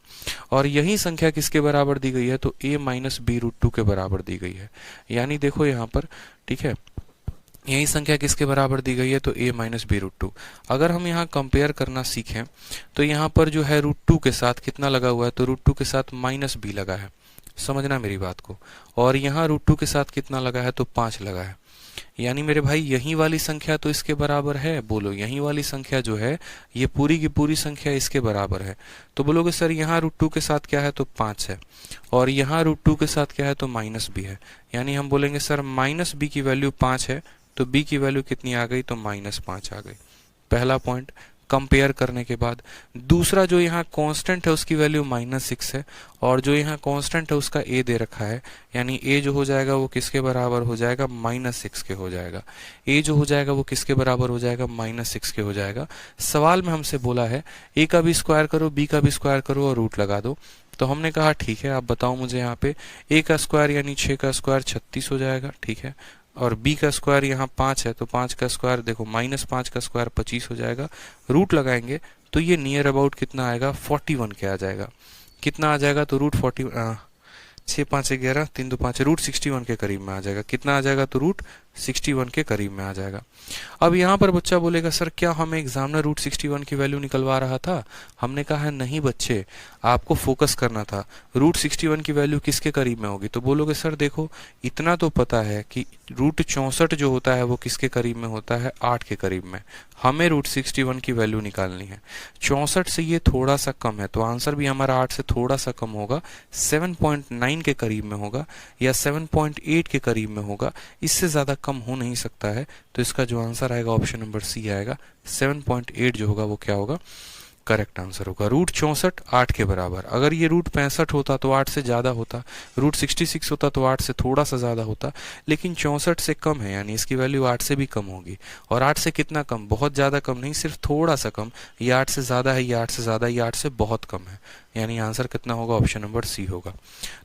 और यही संख्या किसके बराबर दी गई है, तो a - b√2 के बराबर दी गई है। यानी देखो यहाँ पर, ठीक है, यही संख्या किसके बराबर दी गई है, तो a - b√2। अगर हम यहाँ कंपेयर करना सीखें तो यहाँ पर जो है √2 के साथ कितना लगा हुआ है, तो √2 के साथ -b लगा है, समझना मेरी बात को। और यहाँ √2 के साथ कितना लगा है, तो 5 लगा है। यानी मेरे भाई यही वाली संख्या तो इसके बराबर है। बोलो यही वाली संख्या जो है ये पूरी की पूरी संख्या इसके बराबर है। तो बोलोगे सर यहाँ √2 के साथ क्या है, तो 5 है, और यहाँ √2 के साथ क्या है, तो -b है। यानी हम बोलेंगे सर -b की वैल्यू 5 है, तो b की वैल्यू कितनी आ गई, तो -5 आ गई। पहला पॉइंट कंपेयर करने के बाद। दूसरा, जो यहाँ कांस्टेंट है उसकी वैल्यू -6 है, और जो यहाँ कांस्टेंट है उसका a दे रखा है, यानी a जो हो जाएगा वो किसके बराबर हो जाएगा, -6 के हो जाएगा। a जो हो जाएगा वो किसके बराबर हो जाएगा, -6 के हो जाएगा। सवाल में हमसे बोला है a का भी स्क्वायर करो, b का भी स्क्वायर करो और रूट लगा दो। तो हमने कहा ठीक है, आप बताओ मुझे यहाँ पे a का स्क्वायर यानी 6 का स्क्वायर 36 हो जाएगा। ठीक है, और b का स्क्वायर यहाँ 5 है, तो 5 का स्क्वायर देखो -5 का स्क्वायर 25 हो जाएगा। रूट लगाएंगे तो ये नियर अबाउट कितना आएगा, 41 के आ जाएगा। कितना आ जाएगा, तो रूट 40, 6 5 11 3 2 5, रूट 61 के करीब में आ जाएगा। कितना आ जाएगा, तो रूट 61 के करीब में आ जाएगा। अब यहाँ पर बच्चा बोलेगा सर क्या हमें एग्जामिनर रूट 61 की वैल्यू निकलवा रहा था। हमने कहा है नहीं बच्चे, आपको फोकस करना था रूट 61 की वैल्यू किसके करीब में होगी। तो बोलोगे सर देखो इतना तो पता है कि रूट 64 जो होता है वो किसके करीब में होता है, 8 के करीब में। हमें रूट 61 की वैल्यू निकालनी है। 64 से ये थोड़ा सा कम है, तो आंसर भी हमारा 8 से थोड़ा सा कम होगा, 7.9 के करीब में होगा या 7.8 के करीब में होगा। इससे ज्यादा कम हो नहीं सकता है। तो इसका जो आंसर आएगा ऑप्शन नंबर सी आएगा, 7.8 जो होगा वो क्या होगा, करेक्ट आंसर होगा रूट 64 8 के बराबर। अगर ये रूट 65 होता तो 8 से ज़्यादा होता, रूट 66 होता तो 8 से थोड़ा सा ज़्यादा होता, लेकिन 64 से कम है, यानी इसकी वैल्यू 8 से भी कम होगी। और 8 से कितना कम? बहुत ज़्यादा कम नहीं, सिर्फ थोड़ा सा कम। ये 8 से ज़्यादा है, ये 8 से ज़्यादा, ये 8 से बहुत कम है, यानी आंसर कितना होगा? ऑप्शन नंबर सी होगा।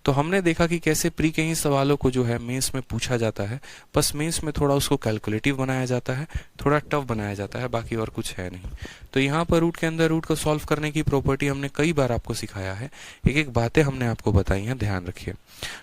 तो हमने देखा कि कैसे प्री के ही सवालों को जो है मेंस में पूछा जाता है, बस मेंस में थोड़ा उसको कैलकुलेटिव बनाया जाता है, थोड़ा टफ बनाया जाता है, बाकी और कुछ है नहीं। तो यहाँ पर रूट के अंदर रूट को सॉल्व करने की प्रॉपर्टी हमने कई बार आपको सिखाया है, एक एक बातें हमने आपको बताई हैं, ध्यान रखिए।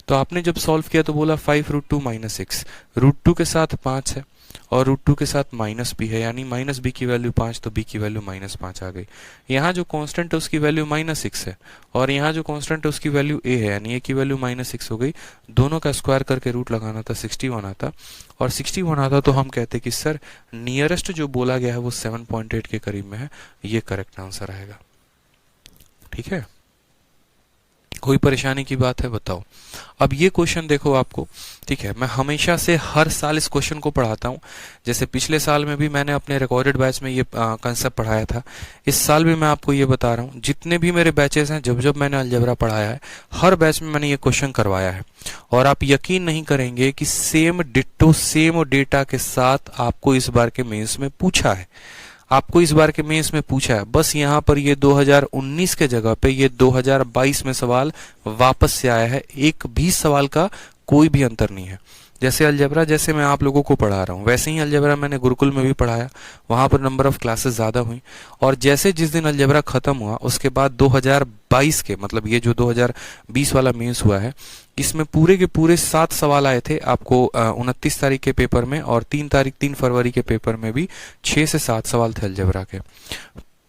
तो आपने जब सॉल्व किया तो बोला 5√2 - 6, √2 के साथ 5 है और √2 के साथ माइनस बी है, यानी माइनस बी की वैल्यू 5 तो बी की वैल्यू -5 आ गई। यहाँ जो कांस्टेंट है उसकी वैल्यू -6 है और यहाँ जो कांस्टेंट है उसकी वैल्यू a है, यानी a की वैल्यू -6 हो गई। दोनों का स्क्वायर करके रूट लगाना था, 61 आता, और 61 आता तो हम कहते कि सर नियरेस्ट जो बोला गया है वो 7.8 के करीब में है, ये करेक्ट आंसर आएगा। ठीक है, कोई परेशानी की बात है? बताओ। अब ये क्वेश्चन देखो आपको, ठीक है, मैं हमेशा से हर साल इस क्वेश्चन को पढ़ाता हूँ। जैसे पिछले साल में भी मैंने अपने रिकॉर्डेड बैच में ये कंसेप्ट पढ़ाया था, इस साल भी मैं आपको ये बता रहा हूँ। जितने भी मेरे बैचेस हैं, जब जब मैंने अलजेब्रा पढ़ाया है, हर बैच में मैंने ये क्वेश्चन करवाया है। और आप यकीन नहीं करेंगे कि सेम डिट्टो सेम डेटा के साथ आपको इस बार के मेंस में पूछा है, आपको इस बार के मेंस में पूछा है। बस यहाँ पर ये 2019 के जगह पे ये 2022 में सवाल वापस से आया है, एक भी सवाल का कोई भी अंतर नहीं है। जैसे अलजेब्रा जैसे मैं आप लोगों को पढ़ा रहा हूँ, वैसे ही अलजेब्रा मैंने गुरुकुल में भी पढ़ाया, वहां पर नंबर ऑफ क्लासेस ज्यादा हुई। और जैसे जिस दिन अलजेब्रा खत्म हुआ उसके बाद 2022 के, मतलब ये जो 2020 वाला मेंस हुआ है, इसमें पूरे के पूरे 7 सवाल आए थे आपको 29 तारीख के पेपर में, और 3 फरवरी के पेपर में भी 6 से 7 सवाल थे अलजेब्रा के।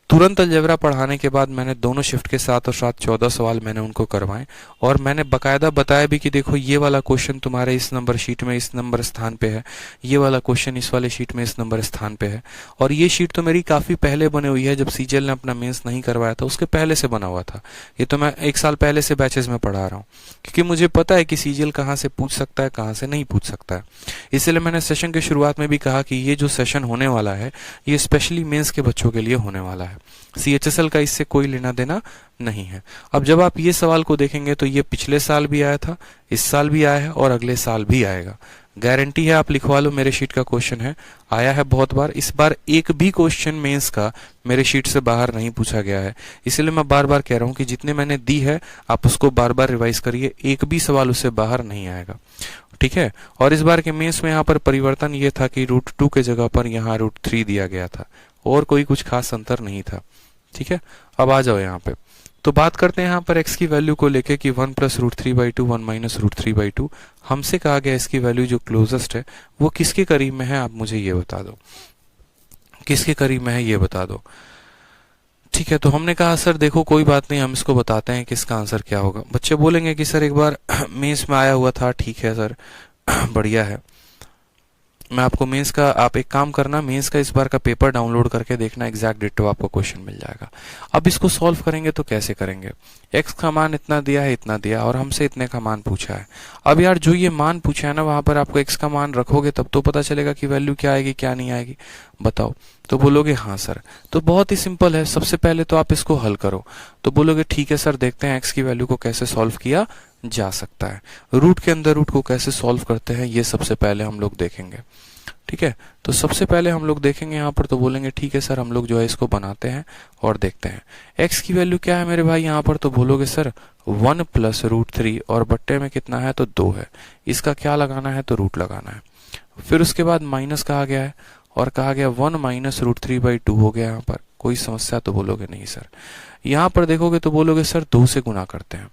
तुरंत अलजेब्रा पढ़ाने के बाद मैंने दोनों शिफ्ट के साथ और साथ 14 सवाल मैंने उनको करवाए, और मैंने बकायदा बताया भी कि देखो ये वाला क्वेश्चन तुम्हारे इस नंबर शीट में इस नंबर स्थान पे है, ये वाला क्वेश्चन इस वाले शीट में इस नंबर स्थान पे है। और ये शीट तो मेरी काफी पहले बनी हुई है, जब सीजीएल ने अपना मेंस नहीं करवाया था उसके पहले से बना हुआ था। ये तो मैं 1 साल पहले से बैचेस में पढ़ा रहा हूँ, क्योंकि मुझे पता है कि सीजीएल कहाँ से पूछ सकता है, कहाँ से नहीं पूछ सकता है। इसलिए मैंने सेशन के शुरुआत में भी कहा कि ये जो सेशन होने वाला है ये स्पेशली मेंस के बच्चों के लिए होने वाला है, सीएचएसएल का इससे कोई लेना देना नहीं है। अब जब आप ये सवाल को देखेंगे तो ये पिछले साल भी आया था, इस साल भी आया है और अगले साल भी आएगा, गारंटी है। आप लिखवा लो, मेरे शीट का क्वेश्चन है, आया है बहुत बार। इस बार एक भी क्वेश्चन मेंस का मेरे शीट से बाहर नहीं पूछा गया है, इसलिए मैं बार बार कह रहा हूं कि जितने मैंने दी है आप उसको बार बार रिवाइज करिए, एक भी सवाल उससे बाहर नहीं आएगा। ठीक है, और इस बार के मेंस में यहाँ पर परिवर्तन ये था कि √2 के जगह पर यहाँ √3 दिया गया था, और कोई कुछ खास अंतर नहीं था। ठीक है, अब आ जाओ यहाँ पे, तो बात करते हैं यहाँ पर x की वैल्यू को लेके कि 1 + √3/2 1 - √3/2। हमसे कहा गया इसकी वैल्यू जो क्लोजेस्ट है वो किसके करीब में है, आप मुझे ये बता दो, किसके करीब में है ये बता दो। ठीक है, तो हमने कहा सर देखो कोई बात नहीं, हम इसको बताते हैं कि इसका आंसर क्या होगा। बच्चे बोलेंगे कि सर एक बार मेंस में आया हुआ था, ठीक है सर बढ़िया है, मैं आपको मेंस का, आप एक काम करना, मेंस का इस बार का पेपर डाउनलोड करके देखना, एग्जैक्ट डिट्टो आपको क्वेश्चन मिल जाएगा। अब इसको सॉल्व करेंगे तो कैसे करेंगे, x का मान इतना दिया है, इतना दिया, और हमसे इतने का मान पूछा है। अब यार जो ये मान पूछा है ना, वहां पर आपको x का मान रखोगे तब तो पता चलेगा कि वैल्यू क्या आएगी क्या नहीं आएगी, बताओ। तो बोलोगे हाँ सर, तो बहुत ही सिंपल है, सबसे पहले तो आप इसको हल करो। तो बोलोगे ठीक है सर, देखते हैं x की वैल्यू को कैसे सॉल्व किया जा सकता है, रूट के अंदर रूट को कैसे सॉल्व करते हैं ये सबसे पहले हम लोग देखेंगे। ठीक है, तो सबसे पहले हम लोग देखेंगे यहाँ पर, तो बोलेंगे ठीक है सर, हम लोग जो है इसको बनाते हैं और देखते हैं x की वैल्यू क्या है मेरे भाई यहाँ पर। तो बोलोगे सर 1 + √3 और बट्टे में कितना है तो 2 है, इसका क्या लगाना है तो रूट लगाना है। फिर उसके बाद माइनस कहा गया है और कहा गया 1 - √3/2 हो गया यहाँ पर, कोई समस्या तो बोलोगे नहीं सर। यहाँ पर देखोगे तो बोलोगे सर 2 से गुना करते हैं।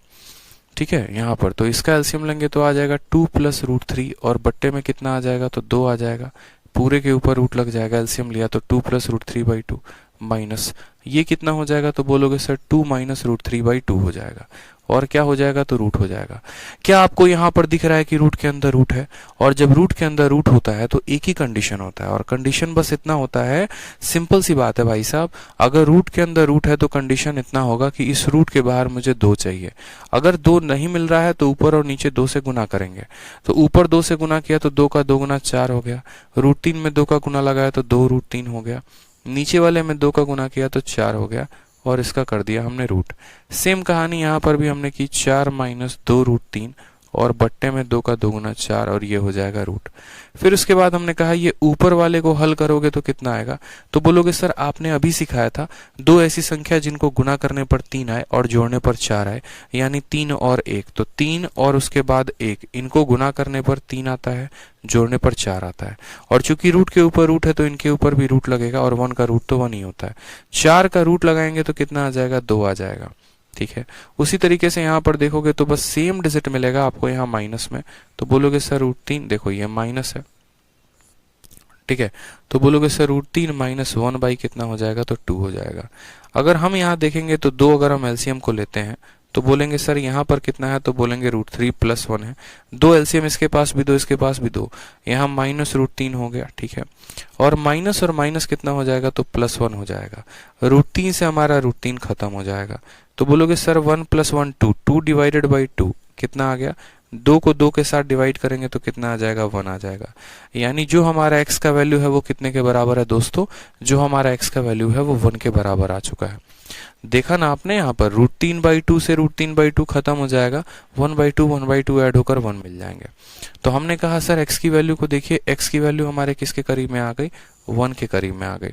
ठीक है, यहाँ पर तो इसका एलसीएम लेंगे तो आ जाएगा 2 + √3 और बट्टे में कितना आ जाएगा तो 2 आ जाएगा, पूरे के ऊपर रूट लग जाएगा, एलसीएम लिया तो 2 + √3/2 माइनस ये कितना हो जाएगा तो बोलोगे सर 2 - √3/2 हो जाएगा, और क्या हो जाएगा तो रूट हो जाएगा। क्या आपको यहाँ पर दिख रहा है कि रूट के अंदर रूट है, और जब रूट के अंदर रूट होता है तो एक ही कंडीशन होता है, और कंडीशन बस इतना होता है, सिंपल सी बात है भाई साहब, अगर रूट के अंदर रूट है तो कंडीशन इतना होगा कि इस रूट के बाहर मुझे 2 चाहिए। अगर 2 नहीं मिल रहा है तो ऊपर और नीचे 2 से गुना करेंगे, तो ऊपर 2 से गुना किया तो 2 का 2 गुना 4 हो गया, √3 में 2 का गुना लगाया तो 2 √3 हो गया, नीचे वाले में 2 का गुना किया तो 4 हो गया, और इसका कर दिया हमने रूट। सेम कहानी यहाँ पर भी हमने की, 4 माइनस 2√3 और बट्टे में 2 का 2 गुना 4 और ये हो जाएगा रूट। फिर उसके बाद हमने कहा ये ऊपर वाले को हल करोगे तो कितना आएगा, तो बोलोगे सर आपने अभी सिखाया था दो ऐसी संख्या जिनको गुना करने पर 3 आए और जोड़ने पर 4 आए, यानी 3 और 1, तो 3 और उसके बाद 1, इनको गुना करने पर 3 आता है, जोड़ने पर 4 आता है। और चूंकि रूट के ऊपर रूट है तो इनके ऊपर भी रूट लगेगा और 1 का रूट तो 1 ही होता है। 4 का रूट लगाएंगे तो कितना आ जाएगा, 2 आ जाएगा। ठीक है, उसी तरीके से यहाँ पर देखोगे तो बस सेम डिजिट मिलेगा आपको यहाँ माइनस में, तो बोलोगे सर √3, देखो ये माइनस है। ठीक है, तो बोलोगे सर √3 माइनस 1 बाई कितना हो जाएगा, तो 2 हो जाएगा। अगर हम यहाँ देखेंगे तो 2 अगर हम एलसीएम को लेते हैं तो बोलेंगे सर यहाँ पर कितना है, तो बोलेंगे √3 प्लस 1 है। 2 एलसीएम इसके पास भी 2, इसके पास भी 2, यहाँ माइनस √3 हो गया। ठीक है, और माइनस कितना हो जाएगा, तो प्लस 1 हो जाएगा। √3 से हमारा √3 खत्म हो जाएगा। तो बोलोगे सर 1 + 1 2, 2 डिवाइडेड बाई 2 कितना आ गया, 2 को 2 के साथ डिवाइड करेंगे तो कितना आ जाएगा, 1 आ जाएगा। यानी जो हमारा x का वैल्यू है वो कितने के बराबर है दोस्तों, जो हमारा x का वैल्यू है वो 1 के बराबर आ चुका है। देखा ना आपने, यहाँ पर √3/2 से √3/2 खत्म हो जाएगा, 1/2 ऐड होकर 1 मिल जाएंगे। तो हमने कहा सर x की वैल्यू को देखिए, x की वैल्यू हमारे किसके करीब में आ गई, 1 के करीब में आ गई।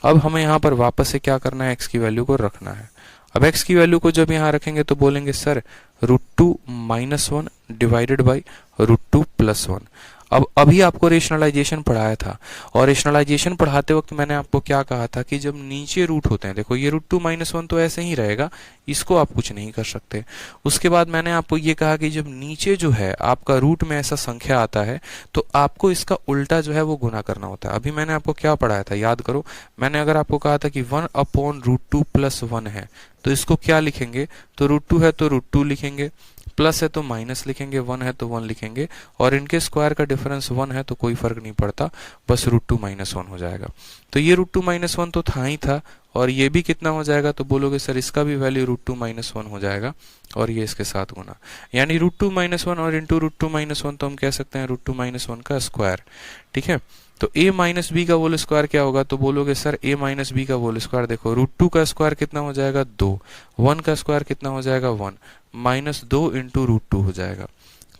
अब हमें यहाँ पर वापस से क्या करना है, x की वैल्यू को रखना है। अब x की वैल्यू को जब यहाँ रखेंगे तो बोलेंगे सर √2 - 1 डिवाइडेड बाई √2 + 1। अब अभी आपको रेशनलाइजेशन पढ़ाया था, और रेशनलाइजेशन पढ़ाते वक्त मैंने आपको क्या कहा था कि जब नीचे रूट होते हैं, देखो ये √2 - 1 तो ऐसे ही रहेगा, इसको आप कुछ नहीं कर सकते। उसके बाद मैंने आपको ये कहा कि जब नीचे जो है आपका रूट में ऐसा संख्या आता है तो आपको इसका उल्टा जो है वो गुना करना होता है। अभी मैंने आपको क्या पढ़ाया था, याद करो। मैंने अगर आपको कहा था कि 1/√2 + 1 है तो इसको क्या लिखेंगे, तो √2 है तो √2 लिखेंगे, प्लस है तो माइनस लिखेंगे, 1 है तो 1 लिखेंगे, और इनके स्क्वायर का डिफरेंस 1 है तो कोई फर्क नहीं पड़ता, बस √2 - 1 हो जाएगा। तो ये √2 - 1 तो था ही था, और ये भी कितना हो जाएगा, तो बोलोगे सर इसका भी वैल्यू √2 - 1 हो जाएगा, और ये इसके साथ गुना, यानी √2 - 1 और इंटू √2 - 1 तो हम कह सकते हैं √2 - 1 का स्क्वायर। ठीक है, तो a - b का होल स्क्वायर क्या होगा, तो बोलोगे सर a - b का होल स्क्वायर, देखो √2 का स्क्वायर कितना हो जाएगा, 2, 1 का स्क्वायर कितना हो जाएगा, 1, -2 इंटू √2 हो जाएगा।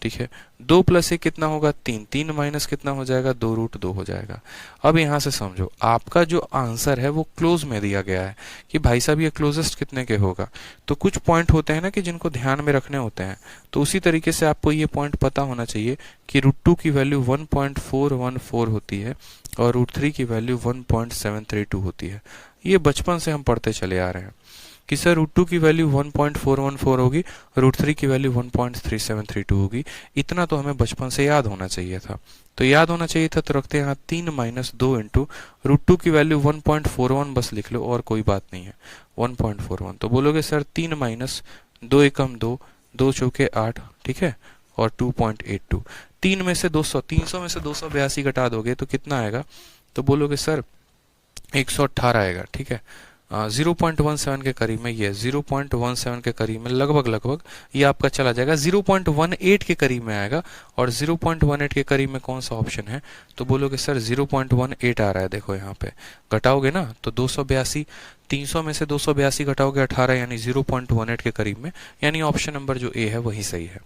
ठीक है, 2 + 1 कितना होगा, 3, 3 माइनस कितना हो जाएगा, 2√2 हो जाएगा। अब यहाँ से समझो, आपका जो आंसर है वो क्लोज में दिया गया है कि भाई साहब ये क्लोजेस्ट कितने के होगा। तो कुछ पॉइंट होते हैं ना कि जिनको ध्यान में रखने होते हैं, तो उसी तरीके से आपको ये पॉइंट पता होना चाहिए कि √2 की वैल्यू 1.414 होती है और √3 की वैल्यू 1.732 होती है। ये बचपन से हम पढ़ते चले आ रहे हैं कि सर √2 की वैल्यू 1.414 होगी, √3 की वैल्यू 1.3732 होगी। इतना तो हमें बचपन से याद होना चाहिए था। तो याद होना चाहिए था, तो रखते हैं यहाँ 3 - 2 इंटू √2 की वैल्यू 1.41 बस लिख लो, और कोई बात नहीं है, 1.41। तो बोलोगे सर 3 - 2 एकम 2, 2 चौके 8, ठीक है, और 2.82। 3 में से 200, 300 में से 282 घटा दोगे तो कितना आएगा, तो बोलोगे सर 118 आएगा। ठीक है, 0.17 के करीब में, ये 0.17 के करीब में, लगभग ये आपका चला जाएगा, 0.18 के करीब में आएगा। और 0.18 के करीब में कौन सा ऑप्शन है, तो बोलोगे सर 0.18 आ रहा है। देखो यहाँ पे घटाओगे ना तो 282, 300 में से 282 घटाओगे 18, यानी 0.18 के करीब में, यानी ऑप्शन नंबर जो ए है वही सही है।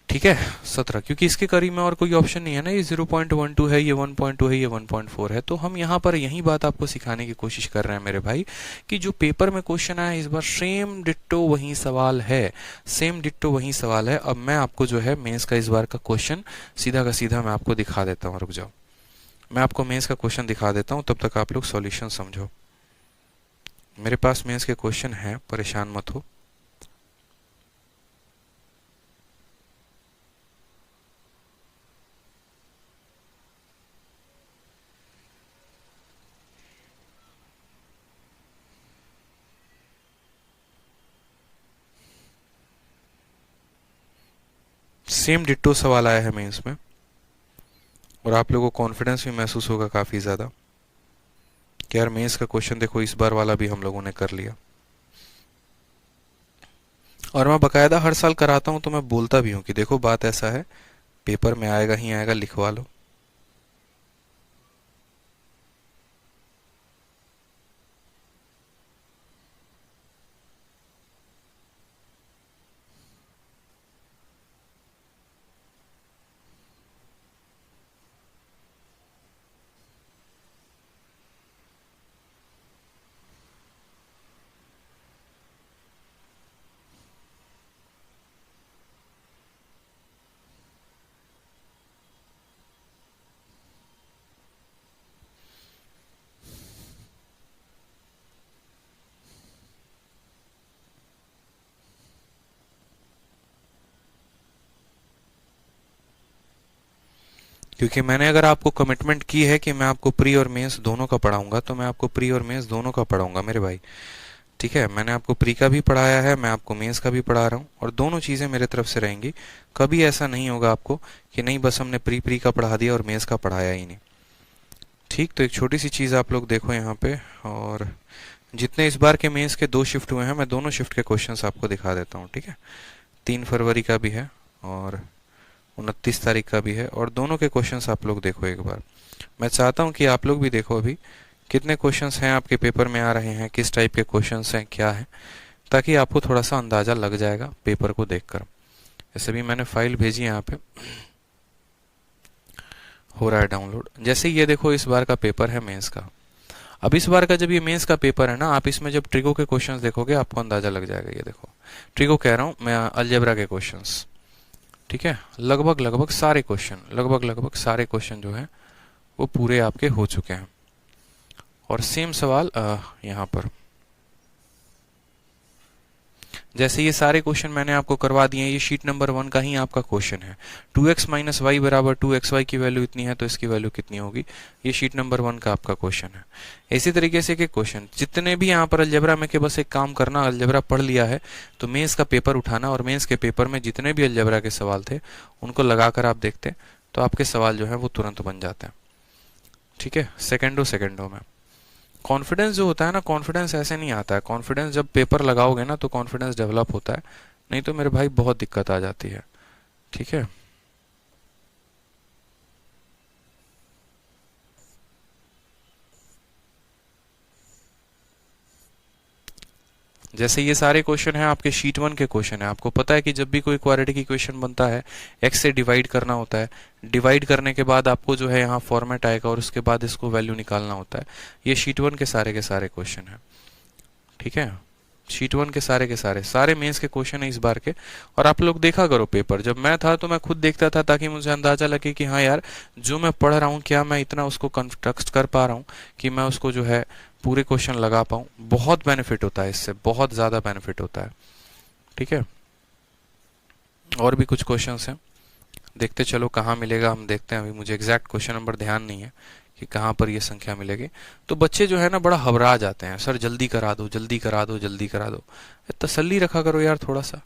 ठीक है, 17, क्योंकि इसके करीब में और कोई ऑप्शन नहीं है ना, ये 0.12 है, ये 1.2 है, ये 1.4 है। तो हम यहाँ पर यही बात आपको सिखाने की कोशिश कर रहे हैं मेरे भाई, कि जो पेपर में क्वेश्चन आया इस बार सेम डिट्टो वही सवाल है, सेम डिट्टो वही सवाल है। अब मैं आपको जो है मेंस का इस बार का क्वेश्चन सीधा का सीधा मैं आपको दिखा देता हूँ। रुक जाओ, मैं आपको मेंस का क्वेश्चन दिखा देता हूँ, तब तक आप लोग सॉल्यूशन समझो। मेरे पास मेंस के क्वेश्चन है, परेशान मत हो। सेम डिट्टो सवाल आया है मेंस में, और आप लोगों को कॉन्फिडेंस भी महसूस होगा काफी ज्यादा कि यार मेंस का क्वेश्चन देखो इस बार वाला भी हम लोगों ने कर लिया। और मैं बकायदा हर साल कराता हूं, तो मैं बोलता भी हूं कि देखो बात ऐसा है, पेपर में आएगा ही आएगा, लिखवा लो। क्योंकि मैंने अगर आपको कमिटमेंट की है कि मैं आपको प्री और मेंस दोनों का पढ़ाऊंगा, तो मैं आपको प्री और मेंस दोनों का पढ़ाऊंगा मेरे भाई। ठीक है, मैंने आपको प्री का भी पढ़ाया है, मैं आपको मेंस का भी पढ़ा रहा हूँ, और दोनों चीज़ें मेरे तरफ से रहेंगी। कभी ऐसा नहीं होगा आपको कि नहीं बस हमने प्री प्री का पढ़ा दिया और मेंस का पढ़ाया ही नहीं। ठीक, तो एक छोटी सी चीज़ आप लोग देखो यहाँ पे, और जितने इस बार के मेंस के 2 शिफ्ट हुए हैं, मैं दोनों शिफ्ट के क्वेश्चंस आपको दिखा देता हूँ। ठीक है, 3 फरवरी का भी है और 29 तारीख का भी है, और दोनों के क्वेश्चंस आप लोग देखो एक बार। मैं चाहता हूँ कि आप लोग भी देखो अभी कितने क्वेश्चंस हैं आपके पेपर में आ रहे हैं, किस टाइप के क्वेश्चंस हैं, क्या है, ताकि आपको थोड़ा सा अंदाज़ा लग जाएगा पेपर को देखकर। जैसे भी मैंने फाइल भेजी है यहाँ पे, हो रहा है डाउनलोड। जैसे ये देखो, इस बार का पेपर है मेंस का। अब इस बार का जब ये मेंस का पेपर है ना, आप इसमें जब ट्रिगो के क्वेश्चंस देखोगे आपको अंदाजा लग जाएगा। ये देखो, ट्रिगो कह रहा हूँ मैं, अलजेब्रा के क्वेश्चंस। ठीक है, लगभग लगभग सारे क्वेश्चन जो है वो पूरे आपके हो चुके हैं। और सेम सवाल यहाँ पर, जैसे ये सारे क्वेश्चन मैंने आपको करवा दिए हैं, ये शीट नंबर 1 का ही आपका क्वेश्चन है। 2x माइनस वाई बराबर 2xy की वैल्यू इतनी है, तो इसकी वैल्यू कितनी होगी, ये शीट नंबर 1 का आपका क्वेश्चन है। इसी तरीके से के क्वेश्चन जितने भी यहाँ पर अलजेब्रा में, के बस एक काम करना, अलजेब्रा पढ़ लिया है तो मेंस का पेपर उठाना, और मेंस के पेपर में जितने भी अलजेब्रा के सवाल थे उनको लगाकर आप देखते तो आपके सवाल जो है वो तुरंत बन जाते हैं। ठीक है, सेकेंडों में। कॉन्फिडेंस जो होता है ना, कॉन्फिडेंस ऐसे नहीं आता है। कॉन्फिडेंस जब पेपर लगाओगे ना तो कॉन्फिडेंस डेवलप होता है, नहीं तो मेरे भाई बहुत दिक्कत आ जाती है। ठीक है, जैसे ये सारे क्वेश्चन हैं आपके शीट 1 के क्वेश्चन है। आपको पता है कि जब भी कोई क्वाड्रेटिक इक्वेशन बनता है, x से डिवाइड करना होता है। डिवाइड करने के बाद आपको जो है यहाँ फॉर्मेट आएगा, और उसके बाद इसको वैल्यू निकालना होता है। ये शीट 1 के सारे क्वेश्चन है। ठीक है, शीट 1 के सारे मेंस के क्वेश्चन है इस बार के। और आप लोग देखा करो पेपर, जब मैं था तो मैं खुद देखता था, ताकि मुझे अंदाजा लगे कि हाँ यार, जो मैं पढ़ रहा हूँ क्या मैं इतना उसको कंस्ट्रक्ट कर पा रहा हूँ कि मैं उसको जो है पूरे क्वेश्चन लगा पाऊँ। बहुत बेनिफिट होता है इससे, बहुत ज़्यादा बेनिफिट होता है। ठीक है, और भी कुछ क्वेश्चन हैं, देखते चलो कहाँ मिलेगा, हम देखते हैं। अभी मुझे एग्जैक्ट क्वेश्चन नंबर ध्यान नहीं है कि कहाँ पर ये संख्या मिलेगी। तो बच्चे जो है ना बड़ा घबरा जाते हैं, सर जल्दी करा दो, जल्दी करा दो, जल्दी करा दो। तसल्ली रखा करो यार, थोड़ा सा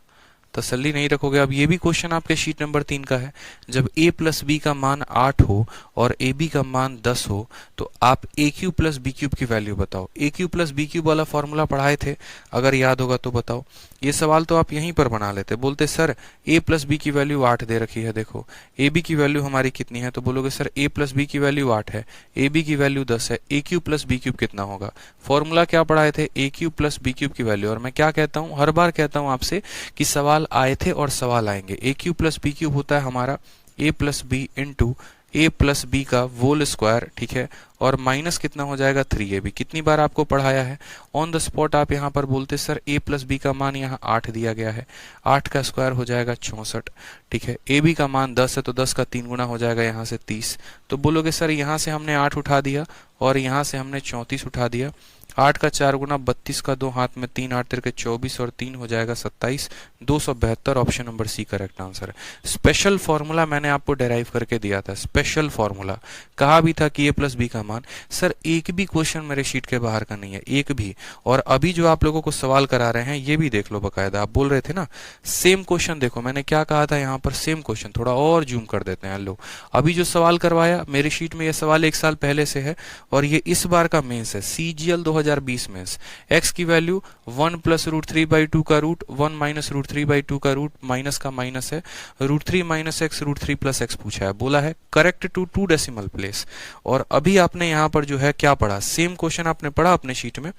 तसल्ली नहीं रखोगे। अब ये भी क्वेश्चन आपके शीट नंबर 3 का है। जब a प्लस बी का मान 8 हो और ए बी का मान 10 हो, तो आप ए क्यूब प्लस बी क्यूब की वैल्यू बताओ। ए क्यूब प्लस बी क्यूब वाला फॉर्मूला पढ़ाए थे, अगर याद होगा तो बताओ। ये सवाल तो आप यहीं पर बना लेते, बोलते सर a प्लस बी की वैल्यू 8 दे रखी है, देखो ए बी की वैल्यू हमारी कितनी है, तो बोलोगे सर a प्लस बी की वैल्यू 8 है, ए बी की वैल्यू 10 है, ए क्यूब प्लस बी क्यूब कितना होगा। फॉर्मूला क्या पढ़ाए थे, ए क्यूब प्लस बी क्यूब की वैल्यू। और मैं क्या कहता हूँ, हर बार कहता हूँ आपसे कि सवाल आए थे और सवाल आएंगे। ए क्यूब प्लस बी क्यूब होता है हमारा ए प्लस बी इंटू ए प्लस बी का होल स्क्वायर। ठीक है, और माइनस कितना हो जाएगा 3ab। कितनी बार आपको पढ़ाया है, ऑन द स्पॉट आप यहाँ पर बोलते सर a प्लस बी का मान यहाँ 8 दिया गया है, 8 का स्क्वायर हो जाएगा 64। ठीक है, ए बी का मान 10 है, तो 10 का 3 गुना हो जाएगा यहाँ से 30। तो बोलोगे सर यहाँ से हमने 8 उठा दिया और यहाँ से हमने 34 उठा दिया। 8 का 4 गुना 32 का 2 हाथ में 3, 8 तिरके 24 और 3 हो जाएगा 27। 272 option number C correct answer है। स्पेशल फॉर्मूला मैंने आपको डेराइव करके दिया था, स्पेशल फॉर्मूला। कहा भी था कि a प्लस बी का मान। सर एक भी क्वेश्चन मेरे शीट के बाहर का नहीं है, एक भी। और अभी जो आप लोगों को सवाल करा रहे हैं ये भी देख लो बकायदा। आप बोल रहे थे ना सेम क्वेश्चन, देखो मैंने क्या कहा था यहाँ पर, सेम क्वेश्चन। थोड़ा और जूम कर देते हैं। लो, अभी जो सवाल करवाया मेरी शीट में, ये सवाल 1 साल पहले से है और ये इस बार का मेंस है, CGL 2020 मेंस। x की वैल्यू 1 प्लस रूट 3/2 का रूट 1 माइनस रूट 3/2 का रूट, माइनस का माइनस है, root 3 minus x root 3 plus x पूछा है। बोला है करेक्ट टू 2 डेसिमल प्लेस। और अभी आपने यहाँ पर जो है क्या पढ़ा, सेम क्वेश्चन आपने पढ़ा अपने शीट में।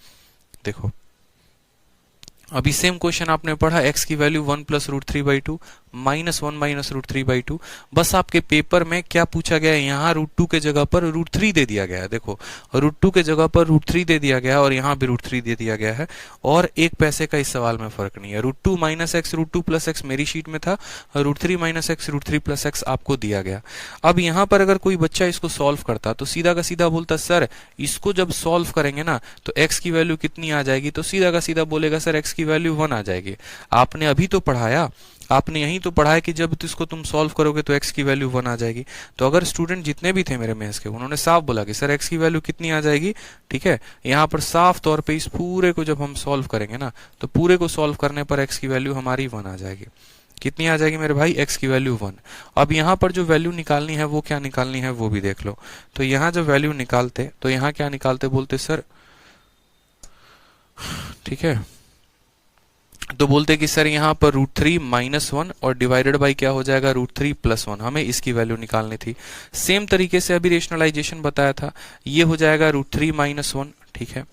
देखो अभी सेम क्वेश्चन आपने पढ़ा, x की value 1 plus root 3/2 minus 1 minus root 3/2। बस आपके पेपर में क्या पूछा गया है, यहाँ रूट 2 के जगह पर रूट 3 दे दिया गया है। देखो रूट 2 के जगह पर रूट 3 दे दिया गया है और यहाँ भी रूट 3 दे दिया गया है, और 1 पैसे का इस सवाल में फर्क नहीं है। Root 2 minus x root 2 plus x मेरी शीट में था, root 3 minus x root 3 plus x आपको दिया गया। अब यहाँ पर अगर कोई बच्चा इसको सॉल्व करता तो सीधा का सीधा बोलता सर इसको जब सॉल्व करेंगे ना तो x की वैल्यू कितनी आ जाएगी, तो सीधा का सीधा बोलेगा सर x की वैल्यू 1 आ जाएगी। आपने अभी तो पढ़ाया, आपने यही तो पढ़ा है कि जब इसको तुम सॉल्व करोगे तो x की वैल्यू 1 आ जाएगी। तो अगर स्टूडेंट जितने भी थे मेरे मेंस के, उन्होंने साफ बोला कि सर x की वैल्यू कितनी आ जाएगी, ठीक है, यहाँ पर साफ तौर पे इस पूरे को जब हम सॉल्व करेंगे ना, तो पूरे को सॉल्व करने पर x की वैल्यू हमारी 1 आ जाएगी। कितनी आ जाएगी मेरे भाई? x की वैल्यू 1। अब यहाँ पर जो वैल्यू निकालनी है वो क्या निकालनी है वो भी देख लो। तो यहाँ जब वैल्यू निकालते तो यहाँ क्या निकालते, बोलते सर, ठीक है, तो बोलते कि सर यहाँ पर √3 -1 और डिवाइडेड बाई क्या हो जाएगा, √3 + 1। हमें इसकी वैल्यू निकालनी थी। सेम तरीके से अभी रेशनलाइजेशन बताया था, ये हो जाएगा √3 - 1, ठीक है।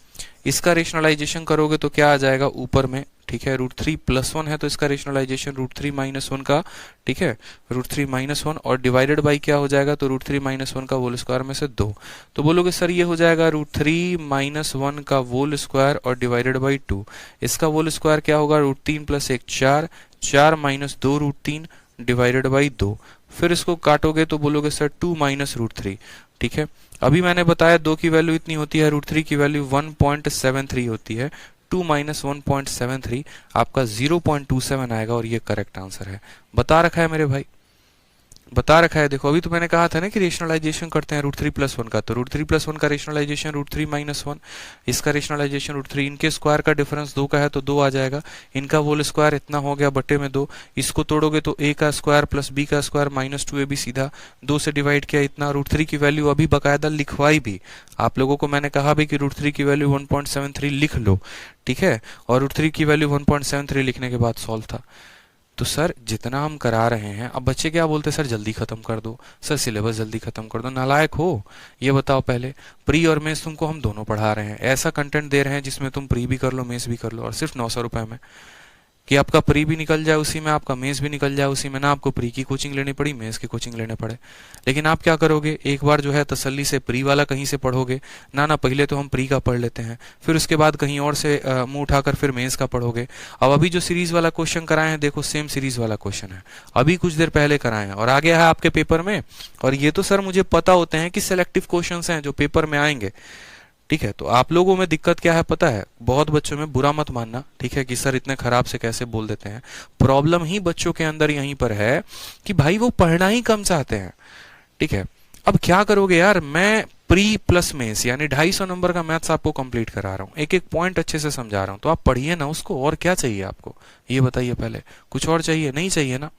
इसका रेशनलाइजेशन करोगे तो क्या आ जाएगा ऊपर में, ठीक है, √3 + 1 है तो इसका रेशनलाइजेशन √3 - 1 का, ठीक है, √3 - 1 और डिवाइडेड बाई क्या हो जाएगा, तो √3 - 1 का होल स्क्वायर में से 2। तो बोलोगे सर ये हो जाएगा √3 - 1 का होल स्क्वायर और डिवाइडेड बाई 2। इसका होल स्क्वायर क्या होगा, √3 + 1 4, 4 - 2 √3 डिवाइडेड बाई 2। फिर इसको काटोगे तो बोलोगे सर 2 - √3, ठीक है। अभी मैंने बताया 2 की वैल्यू इतनी होती है, √3 की वैल्यू 1.73 होती है। 2 - 1.73 आपका 0.27 आएगा और ये करेक्ट आंसर है। बता रखा है मेरे भाई, बता रखा है। देखो अभी तो मैंने कहा था ना कि रेशनलाइजेशन करते हैं √3 + 1 का, तो √3 + 1 का रेशनलाइजेशन √3 - 1, इसका रेशनलाइजेशन √3, इनके स्क्वायर का डिफरेंस 2 का है तो 2 आ जाएगा। इनका होल स्क्वायर इतना हो गया बटे में 2, इसको तोड़ोगे तो a का स्क्वायर + b का स्क्वायर -2ab सीधा 2 से डिवाइड किया इतना। √3 की वैल्यू अभी बकायदा लिखवाई भी, आप लोगों को मैंने कहा भी कि √3 की वैल्यू 1.73 लिख लो, ठीक है, और √3 की वैल्यू 1.73 लिखने के बाद सॉल्व था। तो सर जितना हम करा रहे हैं, अब बच्चे क्या बोलते हैं, सर जल्दी खत्म कर दो, सर सिलेबस जल्दी खत्म कर दो। नालायक हो, ये बताओ पहले, प्री और मेंस तुमको हम दोनों पढ़ा रहे हैं, ऐसा कंटेंट दे रहे हैं जिसमें तुम प्री भी कर लो मेंस भी कर लो, और सिर्फ 900 रुपए में, कि आपका प्री भी निकल जाए उसी में, आपका मेंस भी निकल जाए उसी में, ना आपको प्री की कोचिंग लेनी पड़ी मेंस की कोचिंग लेने पड़े। लेकिन आप क्या करोगे, एक बार जो है तसल्ली से प्री वाला कहीं से पढ़ोगे ना, पहले तो हम प्री का पढ़ लेते हैं, फिर उसके बाद कहीं और से मुंह उठाकर फिर मेंस का पढ़ोगे। अब अभी जो सीरीज वाला क्वेश्चन कराए हैं, देखो सेम सीरीज वाला क्वेश्चन है, अभी कुछ देर पहले कराए हैं और आ गया है आपके पेपर में। और ये तो सर मुझे पता होते हैं कि सिलेक्टिव क्वेश्चन हैं जो पेपर में आएंगे, ठीक है। तो आप लोगों में दिक्कत क्या है पता है, बहुत बच्चों में, बुरा मत मानना, ठीक है, कि सर इतने खराब से कैसे बोल देते हैं। प्रॉब्लम ही बच्चों के अंदर यहीं पर है कि भाई वो पढ़ना ही कम चाहते हैं, ठीक है। अब क्या करोगे यार, मैं प्री प्लस मेंस यानी 250 नंबर का मैथ्स आपको कंप्लीट करा रहा हूँ, एक एक पॉइंट अच्छे से समझा रहा हूँ, तो आप पढ़िए ना उसको, और क्या चाहिए आपको ये बताइए पहले, कुछ और चाहिए? नहीं चाहिए ना।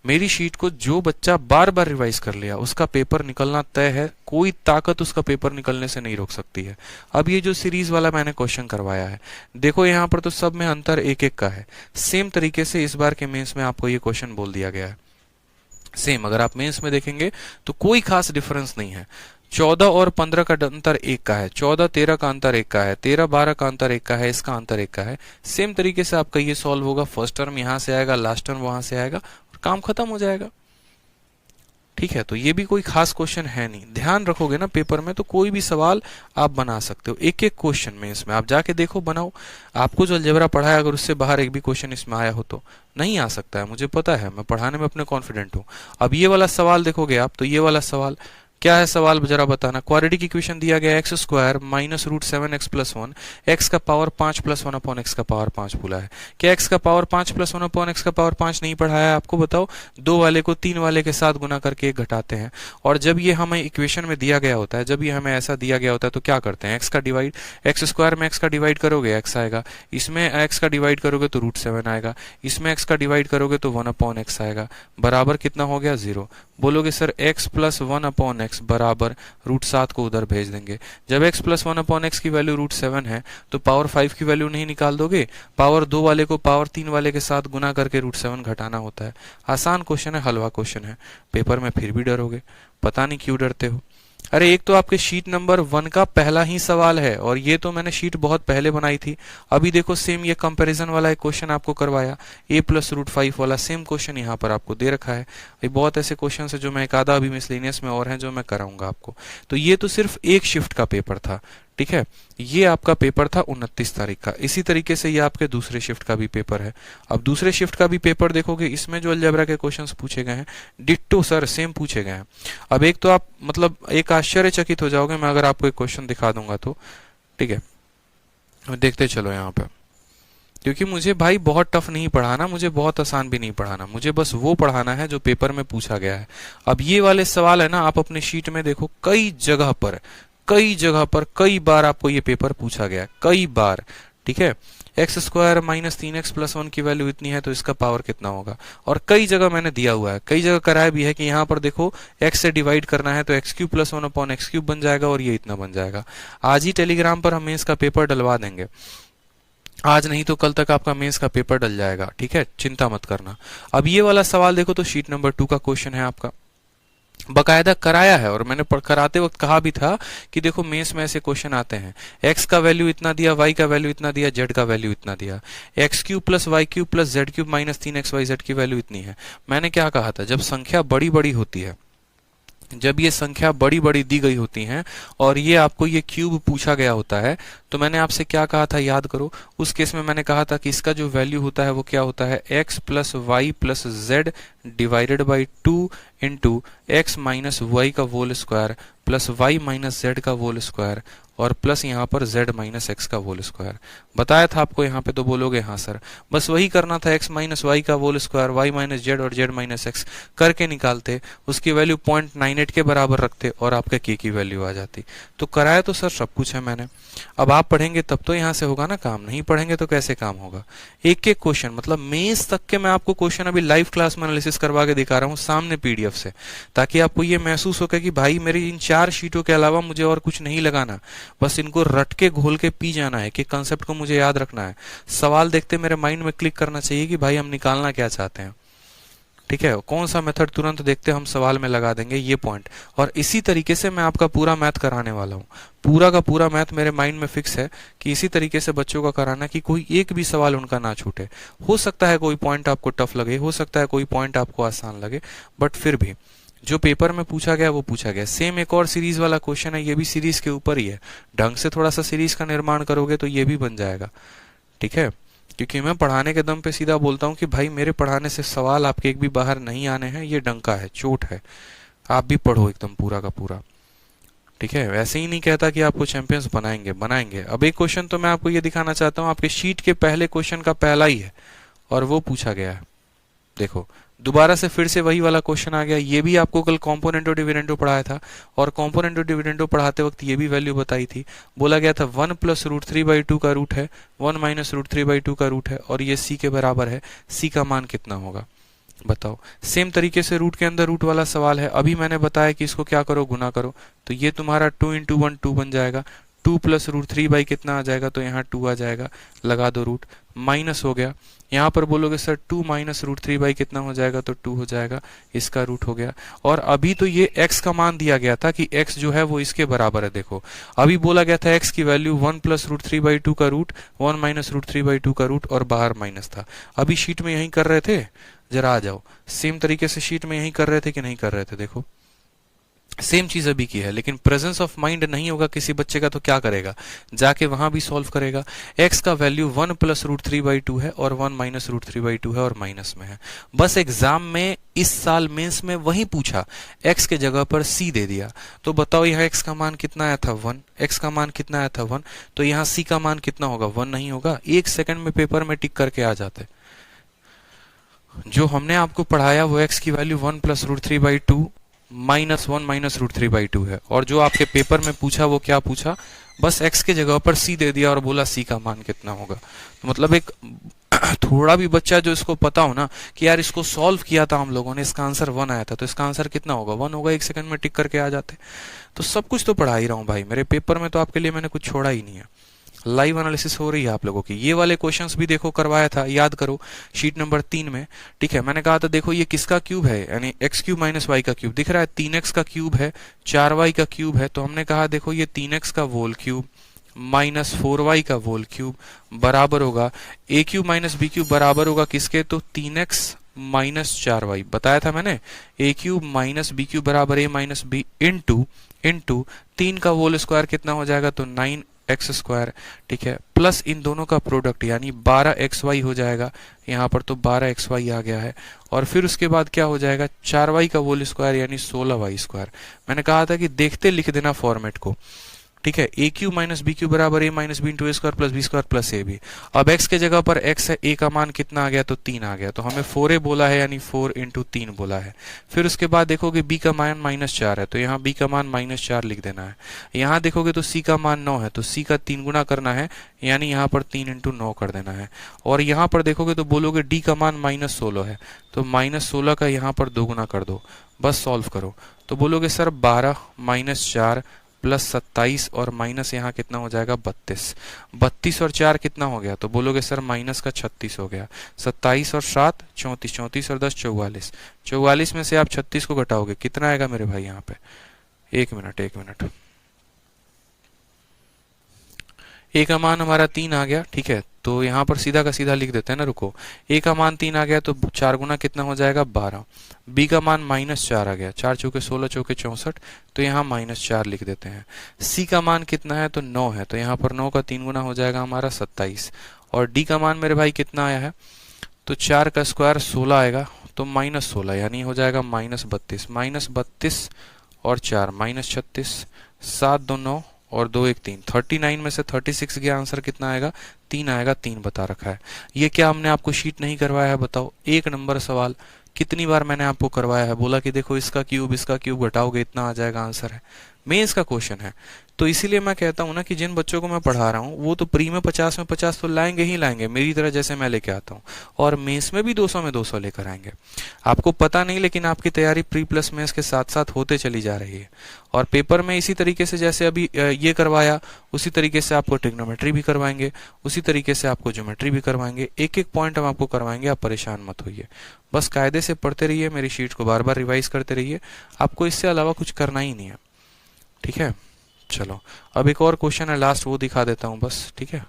मेरी शीट को जो बच्चा बार बार रिवाइज कर लिया उसका पेपर निकलना तय है, कोई ताकत उसका पेपर निकलने से नहीं रोक सकती है। अब ये जो सीरीज वाला मैंने क्वेश्चन करवाया है, देखो यहाँ पर तो सब में अंतर एक एक का है। सेम तरीके से इस बार के मेंस में आपको ये क्वेश्चन बोल दिया गया है, सेम। अगर आप मेंस में देखेंगे तो कोई खास डिफरेंस नहीं है। 14 और 15 का अंतर एक का है, 14 13 का अंतर एक का है, 13 12 का अंतर एक का है, इसका अंतर एक का है। सेम तरीके से आपका ये सॉल्व होगा, फर्स्ट टर्म यहाँ से आएगा, लास्ट टर्म वहां से आएगा, काम खत्म हो जाएगा, ठीक है। तो ये भी कोई खास क्वेश्चन है नहीं, ध्यान रखोगे ना पेपर में तो कोई भी सवाल आप बना सकते हो, एक एक क्वेश्चन में इसमें आप जाके देखो, बनाओ। आपको जो अलजेब्रा पढ़ा है अगर उससे बाहर एक भी क्वेश्चन इसमें आया हो तो नहीं आ सकता है, मुझे पता है, मैं पढ़ाने में अपने कॉन्फिडेंट हूँ। अब ये वाला सवाल देखोगे आप, तो ये वाला सवाल क्या है, सवाल जरा बताना। क्वाड्रेटिक इक्वेशन दिया गया x square minus √7x + 1, x का पावर 5 + 1 अपॉन x का पावर 5 बोला है। क्या x का पावर 5 + 1 अपॉन x का पावर 5 नहीं पढ़ाया है आपको? बताओ, 2 वाले को 3 वाले के साथ गुना करके एक घटाते हैं, और जब ये हमें इक्वेशन में दिया गया होता है, जब ये हमें ऐसा दिया गया होता है तो क्या करते हैं, x का डिवाइड, x स्क्वायर में x का डिवाइड करोगे x आएगा, इसमें x का डिवाइड करोगे तो √7 आएगा, इसमें x का डिवाइड करोगे तो 1 अपॉन x आएगा, बराबर कितना हो गया 0। बोलोगे सर x + 1 अपॉन x बराबर √7 को उधर भेज देंगे। जब x + 1 अपॉन x की वैल्यू √7 है तो पावर 5 की वैल्यू नहीं निकाल दोगे, पावर 2 वाले को पावर 3 वाले के साथ गुना करके √7 घटाना होता है। आसान क्वेश्चन है, हलवा क्वेश्चन है, पेपर में फिर भी डरोगे, पता नहीं क्यों डरते हो। अरे एक तो आपके शीट नंबर 1 का पहला ही सवाल है, और ये तो मैंने शीट बहुत पहले बनाई थी। अभी देखो सेम ये कंपैरिजन वाला एक क्वेश्चन आपको करवाया, a + √5 वाला सेम क्वेश्चन यहाँ पर आपको दे रखा है। ये बहुत ऐसे क्वेश्चन है जो मैं एक आधा अभी मिसलेनियस में और हैं जो मैं कराऊंगा आपको। तो ये तो सिर्फ एक शिफ्ट का पेपर था, ठीक है। ये आपका पेपर था 29 तारीख का। इसी तरीके से ये आपके दूसरे शिफ्ट का भी पेपर है। अब दूसरे शिफ्ट का भी पेपर देखोगे, इसमें जो अलजेब्रा के क्वेश्चंस पूछे गए हैं डिट्टो सर सेम पूछे गए हैं। अब एक तो आप मतलब एक आश्चर्यचकित हो जाओगे मैं अगर आपको एक क्वेश्चन दिखा दूंगा तो, ठीक है, देखते चलो यहाँ पे। क्योंकि मुझे भाई बहुत टफ नहीं पढ़ाना, मुझे बहुत आसान भी नहीं पढ़ाना, मुझे बस वो पढ़ाना है जो पेपर में पूछा गया है। अब ये वाले सवाल है ना, आप अपने शीट में देखो, कई जगह पर कई बार आपको ये पेपर पूछा गया है, कई बार। ठीक है, x square minus 3x plus 1 की वैल्यू इतनी है तो इसका पावर कितना होगा। और कई जगह मैंने दिया हुआ है, कई जगह कराया भी है कि यहाँ पर देखो x से डिवाइड करना है तो एक्स क्यूब प्लस 1/x³ बन जाएगा और ये इतना बन जाएगा। आज ही टेलीग्राम पर हम इसका पेपर डलवा देंगे, आज नहीं तो कल तक आपका मेंस का पेपर डल जाएगा। ठीक है, चिंता मत करना। अब ये वाला सवाल देखो तो शीट नंबर 2 का क्वेश्चन है आपका, बकायदा कराया है, और मैंने कराते वक्त कहा भी था कि देखो मेंस में ऐसे क्वेश्चन आते हैं, x का वैल्यू इतना दिया, y का वैल्यू इतना दिया, z का वैल्यू इतना दिया, x³ plus y³ plus z³ minus 3xyz की वैल्यू इतनी है। मैंने क्या कहा था, जब संख्या बड़ी बड़ी होती है, जब ये संख्या बड़ी बड़ी दी गई होती हैं और ये आपको ये क्यूब पूछा गया होता है, तो मैंने आपसे क्या कहा था याद करो। उस केस में मैंने कहा था कि इसका जो वैल्यू होता है वो क्या होता है, x plus Y plus Z divided by 2 into X minus Y का whole square plus Y minus Z का होल स्क्वायर और प्लस यहाँ पर z माइनस एक्स का होल स्क्वायर। बताया था आपको, यहाँ पे तो बोलोगे हाँ सर, बस वही करना था, x माइनस वाई का whole square, y minus z और z माइनस एक्स करके निकालते, उसकी वैल्यू 0.98 के बराबर रखते और आपके k की वैल्यू आ जाती। तो कराया तो सर सब कुछ है मैंने। अब आप पढ़ेंगे तब तो यहाँ से होगा ना काम, नहीं पढ़ेंगे तो कैसे काम होगा। एक एक क्वेश्चन, मतलब मेंस तक के मैं आपको क्वेश्चन अभी लाइव क्लास में एनालिसिस करवा के दिखा रहा हूँ सामने पीडीएफ से, ताकि आपको ये महसूस हो कि भाई मेरी इन 4 शीटों के अलावा मुझे और कुछ नहीं लगाना, बस इनको रट के घोल के पी जाना है कि कंसेप्ट को मुझे याद रखना है। सवाल देखते मेरे माइंड में क्लिक करना चाहिए कि भाई हम निकालना क्या चाहते हैं। ठीक है, कौन सा मेथड तुरंत देखते हम सवाल में लगा देंगे, ये पॉइंट। और इसी तरीके से मैं आपका पूरा मैथ कराने वाला हूँ, पूरा का पूरा मैथ मेरे माइंड में फिक्स है कि इसी तरीके से बच्चों का कराना कि कोई एक भी सवाल उनका ना छूटे। हो सकता है कोई पॉइंट आपको टफ लगे, हो सकता है कोई पॉइंट आपको आसान लगे, बट फिर भी जो पेपर में पूछा गया वो पूछा गया। सेम एक और सीरीज वाला क्वेश्चन है, ये भी सीरीज के ऊपर ही है, ढंग से थोड़ा सा सीरीज का निर्माण करोगे तो ये भी बन जाएगा। ठीक है, क्योंकि मैं पढ़ाने के दम पे सीधा बोलता हूँ कि भाई मेरे पढ़ाने से सवाल आपके एक भी बाहर नहीं आने हैं, ये डंका है, चोट है, आप भी पढ़ो एकदम पूरा का पूरा। ठीक है, वैसे ही नहीं कहता कि आपको चैंपियंस बनाएंगे, बनाएंगे। अब एक क्वेश्चन तो मैं आपको ये दिखाना चाहता हूँ, आपके शीट के पहले क्वेश्चन का पहला ही है और वो पूछा गया है। देखो दोबारा से फिर से वही वाला क्वेश्चन आ गया। ये भी आपको कल कॉम्पोनेंट और डिविडेंडो पढ़ाया था, और कॉम्पोनेंट और डिविडेंडो पढ़ाते वक्त ये भी वैल्यू बताई थी। बोला गया था 1 प्लस रूट 3/2 का रूट है, 1 माइनस रूट 3/2 का रूट है, और ये c के बराबर है। c का मान कितना होगा बताओ। सेम तरीके से रूट के अंदर रूट वाला सवाल है। अभी मैंने बताया कि इसको क्या करो, गुना करो, तो ये तुम्हारा 2 इंटू 1 2 बन जाएगा। 2 प्लस रूट 3 बाई कितना आ जाएगा, तो यहाँ 2 आ जाएगा, लगा दो रूट, माइनस हो गया। यहाँ पर बोलोगे सर 2 माइनस रूट 3 बाई कितना हो जाएगा, तो 2 हो जाएगा, इसका रूट हो गया। और अभी तो ये x का मान दिया गया था कि x जो है वो इसके बराबर है। देखो अभी बोला गया था x की वैल्यू 1 प्लस रूट 3/2 का रूट, 1 माइनस रूट 3/2 का रूट, और बाहर माइनस था। अभी शीट में यही कर रहे थे, जरा आ जाओ, सेम तरीके से शीट में यही कर रहे थे कि नहीं कर रहे थे। देखो सेम चीज अभी की है, लेकिन प्रेजेंस ऑफ माइंड नहीं होगा किसी बच्चे का तो क्या करेगा, जाके वहां भी सॉल्व करेगा। x का वैल्यू 1 प्लस रूट 3/2 है और 1 माइनस रूट 3/2 है और माइनस में है। बस एग्जाम में इस साल मेंस में वही पूछा, x के जगह पर c दे दिया। तो बताओ यहाँ x का मान कितना आया था 1, x का मान कितना आया था 1, तो यहाँ c का मान कितना होगा 1 नहीं होगा। 1 सेकंड में पेपर में टिक करके आ जाते। जो हमने आपको पढ़ाया वो x की value 1 plus root 3/2 minus 1 minus root 3/2 है, और जो आपके पेपर में पूछा वो क्या पूछा, बस x के जगह पर c दे दिया और बोला c का मान कितना होगा। तो मतलब एक थोड़ा भी बच्चा जो इसको पता हो ना कि यार इसको सॉल्व किया था हम लोगों ने, इसका आंसर 1 आया था, तो इसका आंसर कितना होगा 1 होगा, 1 सेकंड में टिक करके आ जाते। तो सब कुछ तो पढ़ा ही रहा हूँ भाई, मेरे पेपर में तो आपके लिए मैंने कुछ छोड़ा ही नहीं है। लाइव एनालिसिस हो रही है आप लोगों की। ये वाले क्वेश्चंस भी देखो करवाया था, याद करो शीट नंबर 3 में। ठीक है, मैंने कहा था देखो ये किसका क्यूब है, यानी x³ माइनस वाई का क्यूब दिख रहा है, 3x का क्यूब है, 4y का क्यूब है। तो हमने कहा देखो ये 3x का होल क्यूब माइनस 4y का होल क्यूब बराबर होगा a³ माइनस b³ बराबर होगा किसके, तो 3x माइनस 4y। बताया था मैंने, a³ माइनस b³ बराबर a माइनस b इंटू 3 का होल स्क्वायर कितना हो जाएगा, तो 9x²। ठीक है, प्लस इन दोनों का प्रोडक्ट यानी 12xy हो जाएगा, यहाँ पर तो 12xy आ गया है। और फिर उसके बाद क्या हो जाएगा, 4y का होल स्क्वायर यानी 16y²। मैंने कहा था कि देखते लिख देना फॉर्मेट को। ठीक है। A cube minus B cube बराबर A minus B into A square plus B square plus A B. अब x के जगह पर x है, a का मान कितना आ गया, तो 3 आ गया, तो हमें 4a बोला है यानी 4 इंटू 3 बोला है। फिर उसके बाद देखोगे b का मान -4 है, तो यहाँ b का मान -4 लिख देना है। यहाँ देखोगे तो c का मान 9 है, तो c का 3 गुना करना है, यानी यहाँ पर 3 इंटू 9 कर देना है। और यहाँ पर देखोगे तो बोलोगे d का मान -16 है, तो -16 का यहाँ पर 2 गुना कर दो, बस सॉल्व करो। तो बोलोगे सर 12 -4 प्लस 27 और माइनस यहाँ कितना हो जाएगा 32। 32 और 4 कितना हो गया, तो बोलोगे सर माइनस का 36 हो गया। 27 और 7 34, 34 और 10 44। 44 में से आप 36 को घटाओगे, कितना आएगा मेरे भाई यहाँ पे, एक मिनट ए का मान हमारा 3 आ गया, ठीक है। तो यहाँ पर सीधा का सीधा लिख देते हैं ना, रुको। ए का मान 3 आ गया, तो 4 गुना कितना हो जाएगा 12। बी का मान -4 आ गया, 4 चौके 16 चौके 64, तो यहाँ -4 लिख देते हैं। सी का मान कितना है, तो 9 है, तो यहाँ पर 9 का 3 गुना हो जाएगा हमारा 27। और डी का मान मेरे भाई कितना आया है, तो 4 का स्क्वायर 16 आएगा, तो -16 यानी हो जाएगा -32। -32 और 4 -36, 7 2 9 और 2 1 3। 39 में से 36 का आंसर कितना आएगा, 3 आएगा, 3 बता रखा है। ये क्या हमने आपको शीट नहीं करवाया है, बताओ। 1 नंबर सवाल कितनी बार मैंने आपको करवाया है, बोला कि देखो इसका क्यूब घटाओगे इतना आ जाएगा आंसर है, मेंस का क्वेश्चन है। तो इसीलिए मैं कहता हूं ना कि जिन बच्चों को मैं पढ़ा रहा हूं वो तो प्री में 50 में 50 तो लाएंगे ही लाएंगे, मेरी तरह जैसे मैं लेके आता हूं, और मेंस में भी 200 में 200 लेकर आएंगे। आपको पता नहीं, लेकिन आपकी तैयारी प्री प्लस मेंस के साथ साथ होते चली जा रही है। और पेपर में इसी तरीके से जैसे अभी ये करवाया, उसी तरीके से आपको ट्रिग्नोमेट्री भी करवाएंगे, उसी तरीके से आपको ज्योमेट्री भी करवाएंगे। एक एक पॉइंट हम आपको करवाएंगे, आप परेशान मत होइए। बस कायदे से पढ़ते रहिए, मेरी शीट को बार बार रिवाइज करते रहिए, आपको इससे अलावा कुछ करना ही नहीं है, ठीक है। चलो अब एक और क्वेश्चन है लास्ट, वो दिखा देता हूं बस, ठीक है।